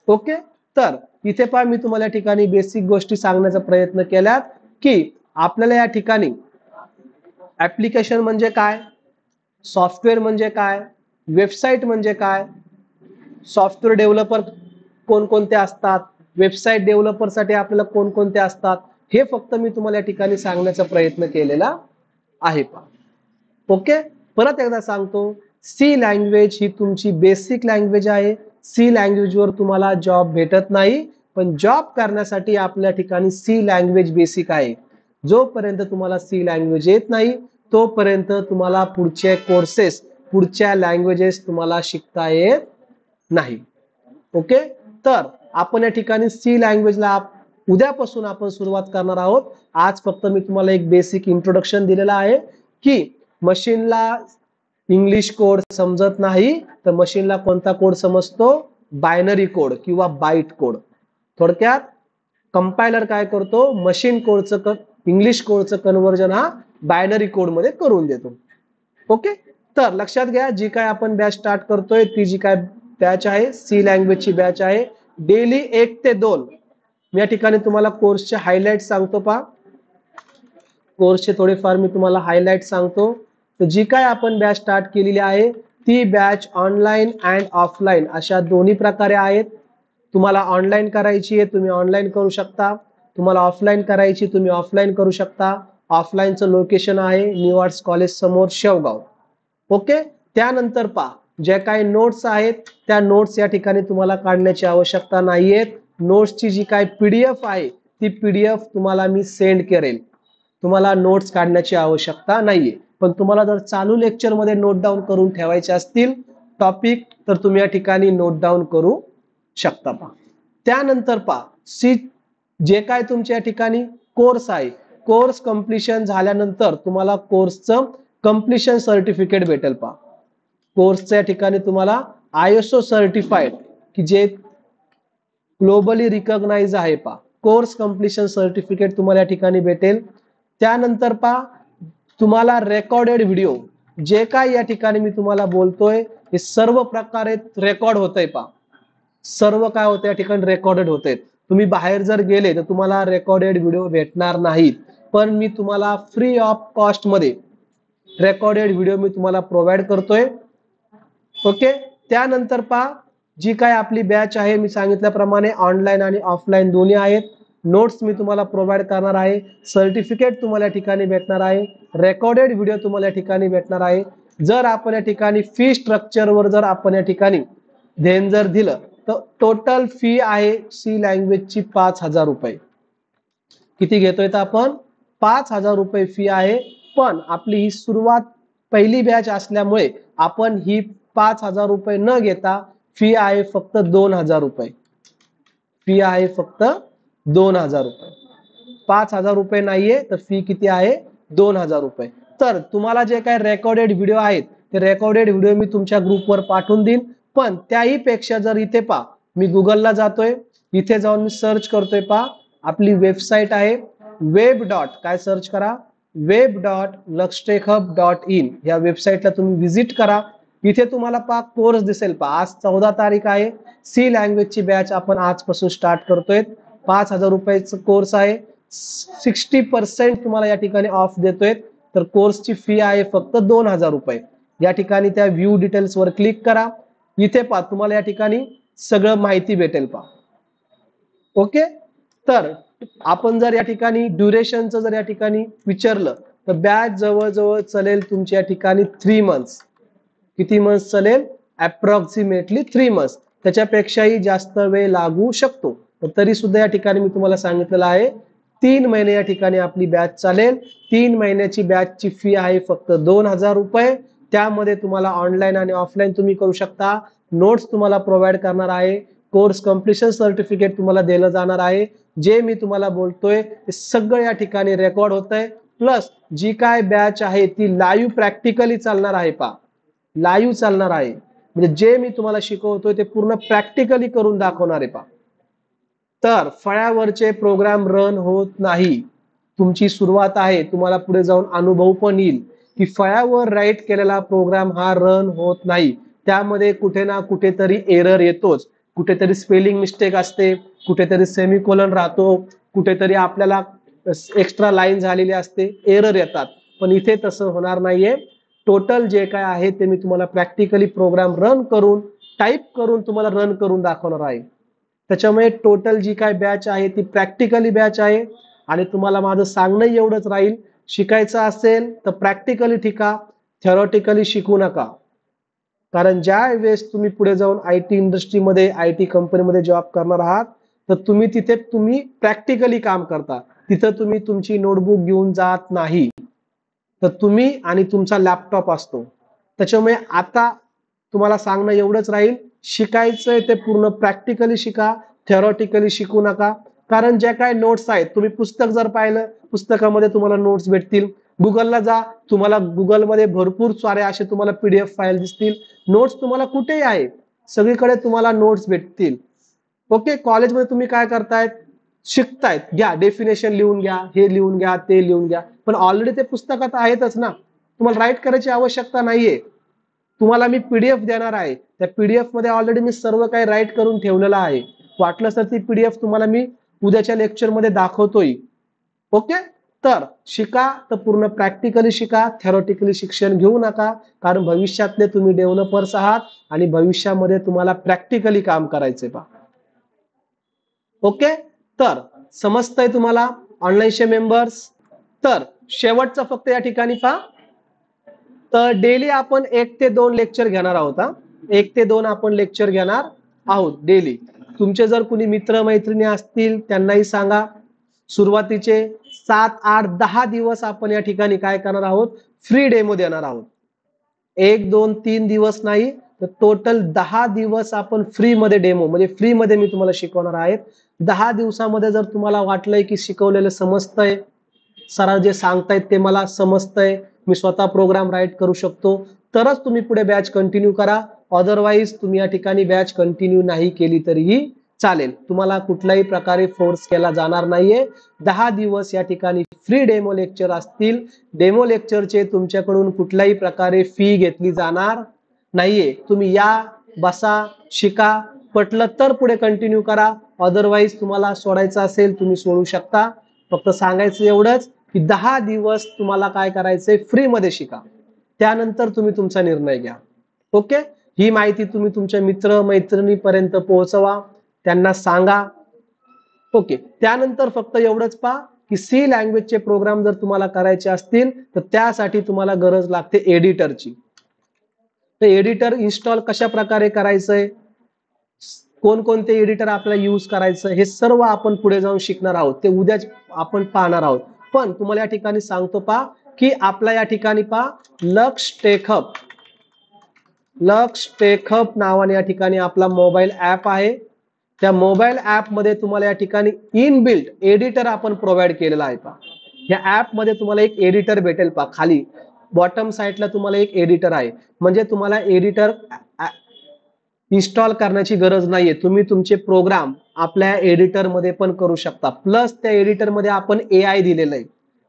ओके. तर इथे मी तुम्हाला या ठिकाणी बेसिक गोष्टी सांगण्याचा प्रयत्न केल्यात की आपल्याला या ठिकाणी ऍप्लिकेशन म्हणजे काय, सॉफ्टवेअर म्हणजे काय, वेबसाईट म्हणजे काय, सॉफ्टवेअर डेव्हलपर कोणकोणते असतात, वेबसाईट डेव्हलपरसाठी आपल्याला कोणकोणते असतात, हे फक्त मी तुम्हाला या ठिकाणी सांगण्याचा प्रयत्न केलेला आहे. ओके. परत एकदा सांगतो, सी लँग्वेज ही तुमची बेसिक लँग्वेज आहे. सी लँग्वेजवर तुम्हाला जॉब भेटत नाही, पण जॉब करण्यासाठी आपल्या ठिकाणी सी लँग्वेज बेसिक आहे. जोपर्यंत तुम्हाला सी लँग्वेज येत नाही तोपर्यंत तुम्हाला पुढचे कोर्सेस, पुढच्या लँग्वेजेस तुम्हाला शिकता येत नाही. ओके. तर आपण या ठिकाणी सी लँग्वेजला उद्यापासून आपण सुरुवात करणार आहोत. आज फक्त मी तुम्हाला एक बेसिक इंट्रोडक्शन दिलेलं आहे की मशीनला इंग्लिश कोड समजत नाही तर मशीनला कोणता कोड समजतो? बायनरी कोड किंवा बाईट कोड. थोडक्यात कंपायलर काय करतो? मशीन कोडचं इंग्लिश कोडचं कन्व्हर्जन हा बायनरी कोड मध्ये करून देतो. ओके. तर लक्षात घ्या, जी काय आपण बॅच स्टार्ट करतोय ती जी काय बॅच आहे सी लँग्वेजची बॅच आहे. डेली 1 ते 2 मी या ठिकाणी तुम्हाला कोर्सचे हायलाइट सांगतो. कोर्सचे थोडेफार मी तुम्हाला हायलाइट सांगतो. तर जी काय आपण बॅच स्टार्ट केलेली आहे ती बॅच ऑनलाईन अँड ऑफलाईन अशा दोन्ही प्रकारे आहेत. तुम्हाला ऑनलाईन करायची आहे, तुम्ही ऑनलाईन करू शकता. तुम्हाला ऑफलाईन करायची, तुम्ही ऑफलाईन करू शकता. ऑफलाईनचं लोकेशन आहे न्यू आर्ट्स कॉलेज समोर शेवगाव. ओके. त्यानंतर जे काही नोट्स आहेत त्या नोट्स या ठिकाणी तुम्हाला काढण्याची आवश्यकता नाहीये. नोट्सची जी काय पीडीएफ आहे ती पीडीएफ तुम्हाला मी सेंड करेल. तुम्हाला नोट्स काढण्याची आवश्यकता नाहीये. पण तुम्हाला जर चालू लेक्चर मध्ये नोट डाऊन करून ठेवायचे असतील टॉपिक तर तुम्ही या ठिकाणी नोट डाऊन करू शकता. त्यानंतर सी जे काय तुमच्या ठिकाणी कोर्स आहे, कोर्स कम्प्लिशन झाल्यानंतर तुम्हाला कोर्सचं कम्प्लिशन सर्टिफिकेट भेटेल. कोर्सच्या ठिकाणी तुम्हाला ISO सर्टिफाईड की जे ग्लोबली रिकॉग्नाइज आहे कोर्स कम्प्लिशन सर्टिफिकेट तुम्हाला या ठिकाणी भेटेल. त्यानंतर तुम्हाला रेकॉर्डेड व्हिडिओ जे काय या ठिकाणी मी तुम्हाला बोलतोय हे सर्व प्रकारे रेकॉर्ड होतंय. सर्व काय होतं या ठिकाणी रेकॉर्डेड होते. तुम्ही बाहेर जर गेले तर तुम्हाला रेकॉर्डेड व्हिडिओ भेटणार नाहीत. पण मी तुम्हाला फ्री ऑफ कॉस्ट मध्ये रेकॉर्डेड व्हिडिओ मी तुम्हाला प्रोव्हाइड करतोय. ओके, त्यानंतर पहा जी काय आपली बॅच आहे मी सांगितल्याप्रमाणे ऑनलाईन आणि ऑफलाईन दोन्ही आहेत. नोट्स मी तुम्हाला प्रोव्हाइड करणार आहे, सर्टिफिकेट तुम्हाला या ठिकाणी भेटणार आहे, रेकॉर्डेड व्हिडिओ तुम्हाला या ठिकाणी भेटणार आहे. जर आपण या ठिकाणी फी स्ट्रक्चरवर जर आपण या ठिकाणी ध्यान जर दिलं तर टोटल फी आहे सी लँग्वेजची 5,000 रुपये. किती घेतोय तर आपण 5,000 रुपये फी आहे. पण आपली ही सुरुवात पहिली बॅच असल्यामुळे आपण ही 5,000 रुपये न घेता फी आहे फक्त 2,000 रुपये. फी आहे फक्त 2,000 रुपये. 5,000 रुपये नाहीये तर फी किती आहे 2,000 रुपये. तर तुम्हाला जे काही रेकॉर्डेड व्हिडिओ आहेत ते रेकॉर्डेड व्हिडिओ मी तुमच्या ग्रुपवर पाठवून देईन. पण त्याही पेक्षा जर इथे पहा मी गुगलला जातोय, इथे जाऊन मी सर्च करतोय, पहा आपली वेबसाईट आहे वेब डॉट काय सर्च करा web.luxtechhub.in या वेबसाईटला तुम्ही व्हिजिट करा. इथे तुम्हाला पहा कोर्स दिसेल, पहा आज 14 तारीख आहे. सी लँग्वेजची बॅच आपण आजपासून स्टार्ट करतोय. 5,000 रुपयाचा कोर्स आहे. 60% तुम्हाला या ठिकाणी ऑफ देतोय. तर कोर्सची फी आहे फक्त 2,000 रुपये. या ठिकाणी त्या व्ह्यू डिटेल्स वर क्लिक करा. इथे पहा तुम्हाला या ठिकाणी सगळं माहिती भेटेल, पहा. ओके, तर आपण जर या ठिकाणी ड्युरेशनचं जर या ठिकाणी विचारलं तर बॅच जवळजवळ चालेल तुमच्या या ठिकाणी 3 मंथ्स. किती मंथ्स चालेल? Approximately 3 months. त्याच्यापेक्षाही जास्त वेळ लागू शकतो. पण तरी सुद्धा या ठिकाणी मी तुम्हाला सांगितलेलं आहे 3 महिने या ठिकाणी आपली बॅच चालेल. 3 महिन्याची बॅचची फी आहे फक्त 2,000 रुपये. त्यामध्ये तुम्हाला ऑनलाईन आणि ऑफलाईन तुम्ही करू शकता. नोट्स तुम्हाला प्रोव्हाइड करणार आहे, कोर्स कम्प्लिशन सर्टिफिकेट तुम्हाला दिलं जाणार आहे. जे मी तुम्हाला बोलतोय ते सगळं या ठिकाणी रेकॉर्ड होतंय. प्लस जी काय बॅच आहे ती लाईव्ह प्रॅक्टिकली चालणार आहे, पहा लाईव्ह चालणार आहे. म्हणजे जे मी तुम्हाला शिकवतोय ते पूर्ण प्रॅक्टिकली करून दाखवणार आहे, पहा. तर फळ्यावरचे प्रोग्राम रन होत नाही. तुमची सुरुवात आहे, तुम्हाला पुढे जाऊन अनुभव पण येईल की फळ्यावर राईट केलेला प्रोग्राम हा रन होत नाही. त्यामध्ये कुठे ना कुठेतरी एरर येतोच. कुठेतरी स्पेलिंग मिस्टेक असते, कुठेतरी सेमिकोलन राहतो, कुठेतरी आपल्याला एक्स्ट्रा लाईन झालेली असते, एरर येतात. पण इथे तसं होणार नाहीये. टोटल जे काय आहे ते मी तुम्हाला प्रॅक्टिकली प्रोग्राम रन करून टाईप करून तुम्हाला रन करून दाखवणार आहे. त्याच्यामुळे टोटल जी काय बॅच आहे ती प्रॅक्टिकली बॅच आहे. आणि तुम्हाला माझं सांगणं एवढंच राहील, शिकायचं असेल तर प्रॅक्टिकली शिका, थेरॉटिकली शिकू नका. कारण ज्या वेळेस तुम्ही पुढे जाऊन आयटी इंडस्ट्रीमध्ये आयटी कंपनीमध्ये जॉब करणार आहात तर तुम्ही प्रॅक्टिकली काम करता. तिथं तुम्ही तुमची नोटबुक घेऊन जात नाही, तर तुम्ही आणि तुमचा लॅपटॉप असतो. त्याच्यामुळे आता तुम्हाला सांगणं एवढंच राहील, शिकायचंय ते पूर्ण प्रॅक्टिकली शिका, थेरॉटिकली शिकू नका. कारण ज्या काय नोट्स आहेत, तुम्ही पुस्तक जर पाहिलं पुस्तकामध्ये तुम्हाला नोट्स भेटतील. गुगलला जा, तुम्हाला गुगलमध्ये भरपूर सारे असे तुम्हाला पीडीएफ फाईल दिसतील. नोट्स तुम्हाला कुठेही आहे, सगळीकडे तुम्हाला नोट्स भेटतील. ओके, कॉलेजमध्ये तुम्ही काय करतायत, शिकतायत, घ्या डेफिनेशन लिहून घ्या, हे लिहून घ्या, ते लिहून घ्या. पण ऑलरेडी ते पुस्तकात आहेतच ना, तुम्हाला राईट करायची आवश्यकता नाहीये. तुम्हाला मी पीडीएफ देणार आहे, त्या पीडीएफ मध्ये ऑलरेडी मी सर्व काही राईट करून ठेवलेलं आहे. वाटलं तर ती पीडीएफ तुम्हाला मी उद्याच्या लेक्चर मध्ये दाखवतोय. ओके, तर शिका तर पूर्ण प्रॅक्टिकली शिका, थेरॉटिकली शिक्षण घेऊ नका. कारण भविष्यातले तुम्ही डेव्हलपर्स आहात आणि भविष्यामध्ये तुम्हाला प्रॅक्टिकली काम करायचंय, पहा. ओके, तर समजतंय तुम्हाला ऑनलाईनचे मेंबर्स? तर शेवटचं फक्त या ठिकाणी पहा, तर डेली आपण 1 ते 2 लेक्चर घेणार आहोत. 1 ते 2 आपण लेक्चर घेणार आहोत डेली. तुमचे जर कुणी मित्र मैत्रिणी असतील त्यांनाही सांगा. सुरुवातीचे 7, 8, 10 दिवस आपण या ठिकाणी काय करणार आहोत, फ्री डेमो देणार आहोत. 1, 2, 3 दिवस नाही तर टोटल 10 दिवस आपण फ्री मध्ये डेमो म्हणजे फ्री मध्ये मी तुम्हाला शिकवणार आहे. 10 दिवसामध्ये जर तुम्हाला वाटलंय की शिकवलेलं समजतंय, सर जे सांगतायत ते मला समजतंय, मी स्वतः प्रोग्राम राईट करू शकतो, तरच तुम्ही पुढे बॅच कंटिन्यू करा. अदरवाईज तुम्ही या ठिकाणी बॅच कंटिन्यू नाही केली तरीही चालेल. तुम्हाला कुठल्याही प्रकारे फोर्स केला जाणार नाहीये. 10 दिवस या ठिकाणी फ्री डेमो लेक्चर असतील. डेमो लेक्चरचे तुमच्याकडून कुठल्याही प्रकारे फी घेतली जाणार नाहीये. तुम्ही या, बसा, शिका, पटलं तर पुढे कंटिन्यू करा. अदरवाईज तुम्हाला सोडायचं असेल तुम्ही सोडू शकता. फक्त सांगायचं एवढंच की 10 दिवस तुम्हाला काय करायचंय, फ्री मध्ये शिका. त्यानंतर तुम्ही तुमचा निर्णय घ्या. ओके, ही माहिती तुम्ही तुमच्या मित्र मैत्रिणीपर्यंत पोहोचवा, त्यांना सांगा. ओके, त्यानंतर फक्त एवढंच पहा की सी लँग्वेजचे प्रोग्राम जर तुम्हाला करायचे असतील तर त्यासाठी तुम्हाला गरज लागते एडिटरची. तर एडिटर इन्स्टॉल कशा प्रकारे करायचंय, कोणकोणते एडिटर आपल्याला यूज करायचं, हे सर्व आपण पुढे जाऊन शिकणार आहोत. ते उद्याच आपण पाहणार आहोत. पण तुम्हाला या ठिकाणी सांगतो पहा की आपल्या या ठिकाणी पहा लक्स टेकहब नावाने या ठिकाणी आपला मोबाईल ऍप आहे. त्या मोबाईल ऍप मध्ये तुम्हाला या ठिकाणी इनबिल्ट एडिटर आपण प्रोव्हाइड केलेला आहे पहा. या ऍप मध्ये तुम्हाला एक एडिटर भेटेल पहा, खाली बॉटम साईडला तुम्हाला एक एडिटर आहे. म्हणजे तुम्हाला एडिटर इन्स्टॉल करण्याची गरज नाहीये. तुम्ही तुमचे प्रोग्राम आपल्या एडिटर मध्ये पण करू शकता. प्लस त्या एडिटर मध्ये आपण AI दिलेलं आहे.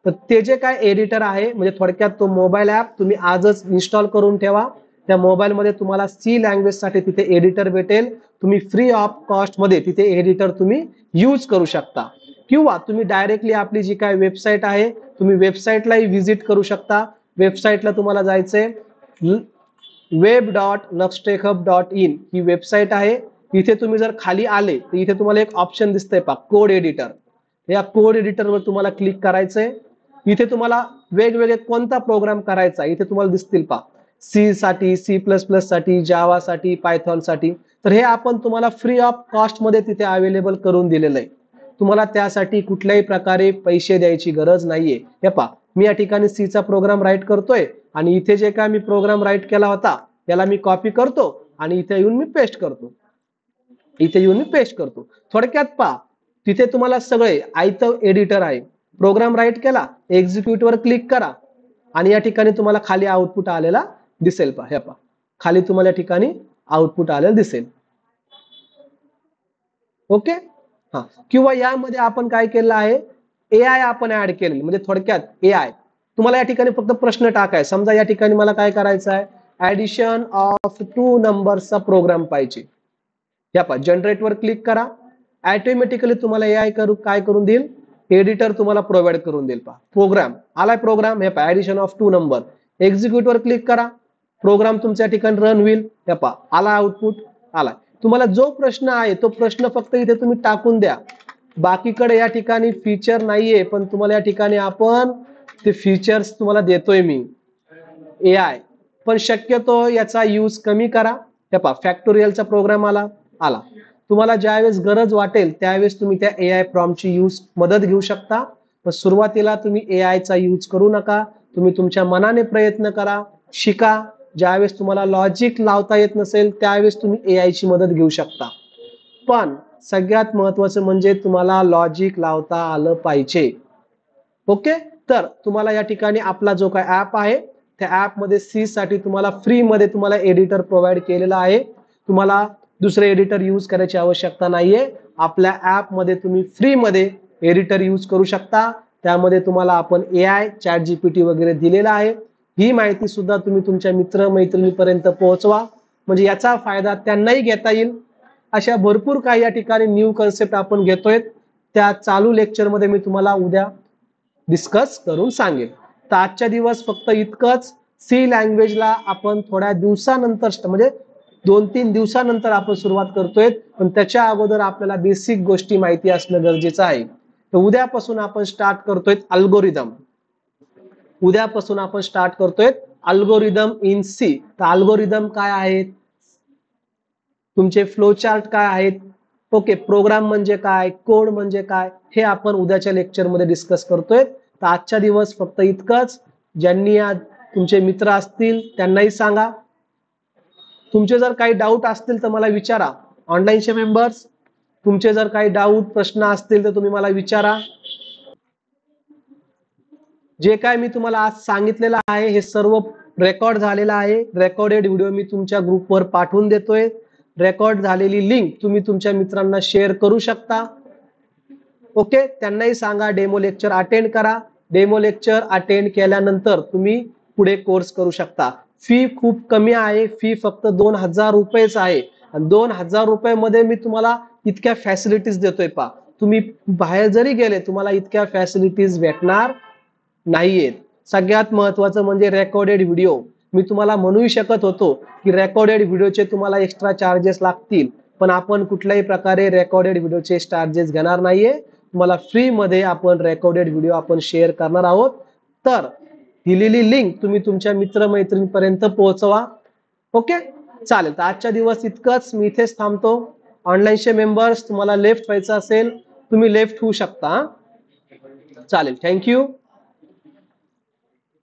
तर ते जे काय एडिटर आहे, म्हणजे थोडक्यात तो मोबाईल ऍप तुम्ही आजच इन्स्टॉल करून ठेवा. त्या मोबाईल मध्ये तुम्हाला सी लँग्वेज साठी तिथे एडिटर भेटेल. तुम्ही फ्री ऑफ कॉस्ट मध्ये तिथे एडिटर तुम्ही यूज करू शकता. किंवा तुम्ही डायरेक्टली आपली जी काय वेबसाईट आहे, तुम्ही वेबसाईटलाही व्हिजिट करू शकता. वेबसाईटला तुम्हाला जायचंय web.luxtechhub.in ही वेबसाईट आहे. इथे तुम्ही जर खाली आले तर इथे तुम्हाला एक ऑप्शन दिसतंय पहा, कोड एडिटर. या कोड एडिटरवर तुम्हाला क्लिक करायचंय. इथे तुम्हाला वेगवेगळे कोणता प्रोग्राम करायचा इथे तुम्हाला दिसतील पहा, सी साठी, C++ साठी, जावा साठी, पायथॉन साठी. तर हे आपण तुम्हाला फ्री ऑफ कॉस्ट मध्ये तिथे अवेलेबल करून दिलेलं आहे. तुम्हाला त्यासाठी कुठल्याही प्रकारे पैसे द्यायची गरज नाहीये. हे पहा, मी या ठिकाणी सी चा प्रोग्राम राईट करतोय आणि इथे जे काय मी प्रोग्राम राईट केला होता त्याला मी कॉपी करतो आणि इथे येऊन मी पेस्ट करतो. थोडक्यात पहा, तिथे तुम्हाला सगळे आयतं एडिटर आहे. प्रोग्राम राईट केला, एक्झिक्यूट वर क्लिक करा आणि या ठिकाणी तुम्हाला खाली आउटपुट आलेला दिसेल पहा. हे पहा, खाली तुम्हाला या ठिकाणी आउटपुट आलेलं दिसेल. ओके, हा. किंवा यामध्ये आपण काय केलं आहे, AI आपण ऍड केलेलं. म्हणजे थोडक्यात AI तुम्हाला या ठिकाणी फक्त प्रश्न टाकाय. समजा या ठिकाणी मला काय करायचं आहे, ऍडिशन ऑफ 2 नंबर्सचा प्रोग्राम पाहिजे. या पहा, जनरेट वर क्लिक करा. ऑटोमॅटिकली तुम्हाला AI काय करून देईल, एडिटर तुम्हाला प्रोव्हाइड करून देईल पहा. प्रोग्राम आलाय, प्रोग्राम हे पहा, ऍडिशन ऑफ 2 नंबर. एक्झिक्यूट वर क्लिक करा, प्रोग्राम तुमच्या ठिकाणी रन होईल. हे पहा, आला आउटपुट आलाय. तुम्हाला जो प्रश्न आहे तो प्रश्न फक्त इथे तुम्ही टाकून द्या. बाकीकडे या ठिकाणी फीचर नाहीये, पण तुम्हाला या ठिकाणी आपण ते फीचर्स तुम्हाला देतोय मी AI. पण शक्यतो याचा यूज कमी करा. हे पहा, फॅक्टोरियलचा प्रोग्राम आला. तुम्हाला ज्यावेळेस गरज वाटेल त्यावेळेस तुम्ही त्या AI प्रॉम्प्टची मदत घेऊ शकता. पण सुरुवातीला तुम्ही AI चा यूज करू नका. तुम्ही तुमच्या मनाने प्रयत्न करा, शिका. ज्यावेळेस तुम्हाला लॉजिक लावता येत नसेल त्यावेळेस तुम्ही AI ची मदत घेऊ शकता. पण सगळ्यात महत्वाचं म्हणजे तुम्हाला लॉजिक लावता आलं पाहिजे. ओके, तर तुम्हाला या ठिकाणी आपला जो काय ऍप आहे त्या ऍप मध्ये सी साठी तुम्हाला फ्री मध्ये तुम्हाला एडिटर प्रोव्हाइड केलेला आहे. तुम्हाला दुसरे एडिटर यूज करायची आवश्यकता नाहीये. आपल्या ऍप मध्ये तुम्ही फ्री मध्ये एडिटर यूज करू शकता. त्यामध्ये तुम्हाला आपण AI, ChatGPT वगैरे दिलेला आहे. ही माहिती सुद्धा तुम्ही तुमच्या मित्र मैत्रिणीपर्यंत पोहोचवा, म्हणजे याचा फायदा त्यांनाही घेता येईल. अशा भरपूर काही या ठिकाणी न्यू कन्सेप्ट आपण घेतोय. त्या चालू लेक्चर मध्ये मी तुम्हाला उद्या डिस्कस करून सांगेल. तर आजच्या दिवस फक्त इतकंच. सी लँग्वेजला आपण थोड्या दिवसानंतर म्हणजे 2-3 दिवसानंतर आपण सुरुवात करतोय, पण त्याच्या अगोदर आपल्याला बेसिक गोष्टी माहिती असणं गरजेचं आहे. तर उद्यापासून आपण स्टार्ट करतोय अल्गोरिदम इन सी. तर अल्गोरिदम काय आहेत, तुमचे फ्लो चार्ट काय आहेत, ओके, प्रोग्राम म्हणजे काय, कोड म्हणजे काय, हे आपण उद्याच्या लेक्चर मध्ये डिस्कस करतोय. तर आजच्या दिवस फक्त इतकंच. ज्यांनी तुमचे मित्र असतील त्यांनाही सांगा. तुमचे जर काही डाऊट असतील तर मला विचारा. ऑनलाईनचे मेंबर्स, तुमचे जर काही डाऊट प्रश्न असतील तर तुम्ही मला विचारा. जे काय मी तुम्हाला आज सांगितलेलं आहे हे सर्व रेकॉर्ड झालेलं आहे. रेकॉर्डेड व्हिडिओ मी तुमच्या ग्रुपवर पाठवून देतोय. रेकॉर्ड झालेली लिंक तुम्ही तुमच्या मित्रांना शेअर करू शकता. ओके, त्यांनाही सांगा डेमो लेक्चर अटेंड करा. डेमो लेक्चर अटेंड केल्यानंतर तुम्ही पुढे कोर्स करू शकता. फी खूप कमी आहे. फी फक्त 2000 रुपयेच आहे. आणि 2000 रुपयामध्ये मी तुम्हाला इतक्या फॅसिलिटीज देतोय पहा. तुम्ही बाहेर जरी गेले तुम्हाला इतक्या फॅसिलिटीज भेटणार नाहीयेत. सगळ्यात महत्वाचं म्हणजे रेकॉर्डेड व्हिडिओ. मी तुम्हाला म्हणूही शकत होतो की रेकॉर्डेड व्हिडिओचे तुम्हाला एक्स्ट्रा चार्जेस लागतील, पण आपण कुठल्याही प्रकारे रेकॉर्डेड व्हिडिओचे चार्जेस घेणार नाहीये. तुम्हाला फ्री मध्ये आपण रेकॉर्डेड व्हिडिओ आपण शेअर करणार आहोत. तर दिलेली लिंक तुम्ही तुमच्या मित्रमैत्रिणींपर्यंत पोहोचवा. ओके, चालेल. तर आजच्या दिवस इतकंच. मी इथेच थांबतो. ऑनलाईनचे मेंबर्स तुम्हाला लेफ्ट व्हायचं असेल तुम्ही लेफ्ट होऊ शकता. चालेल, थँक्यू.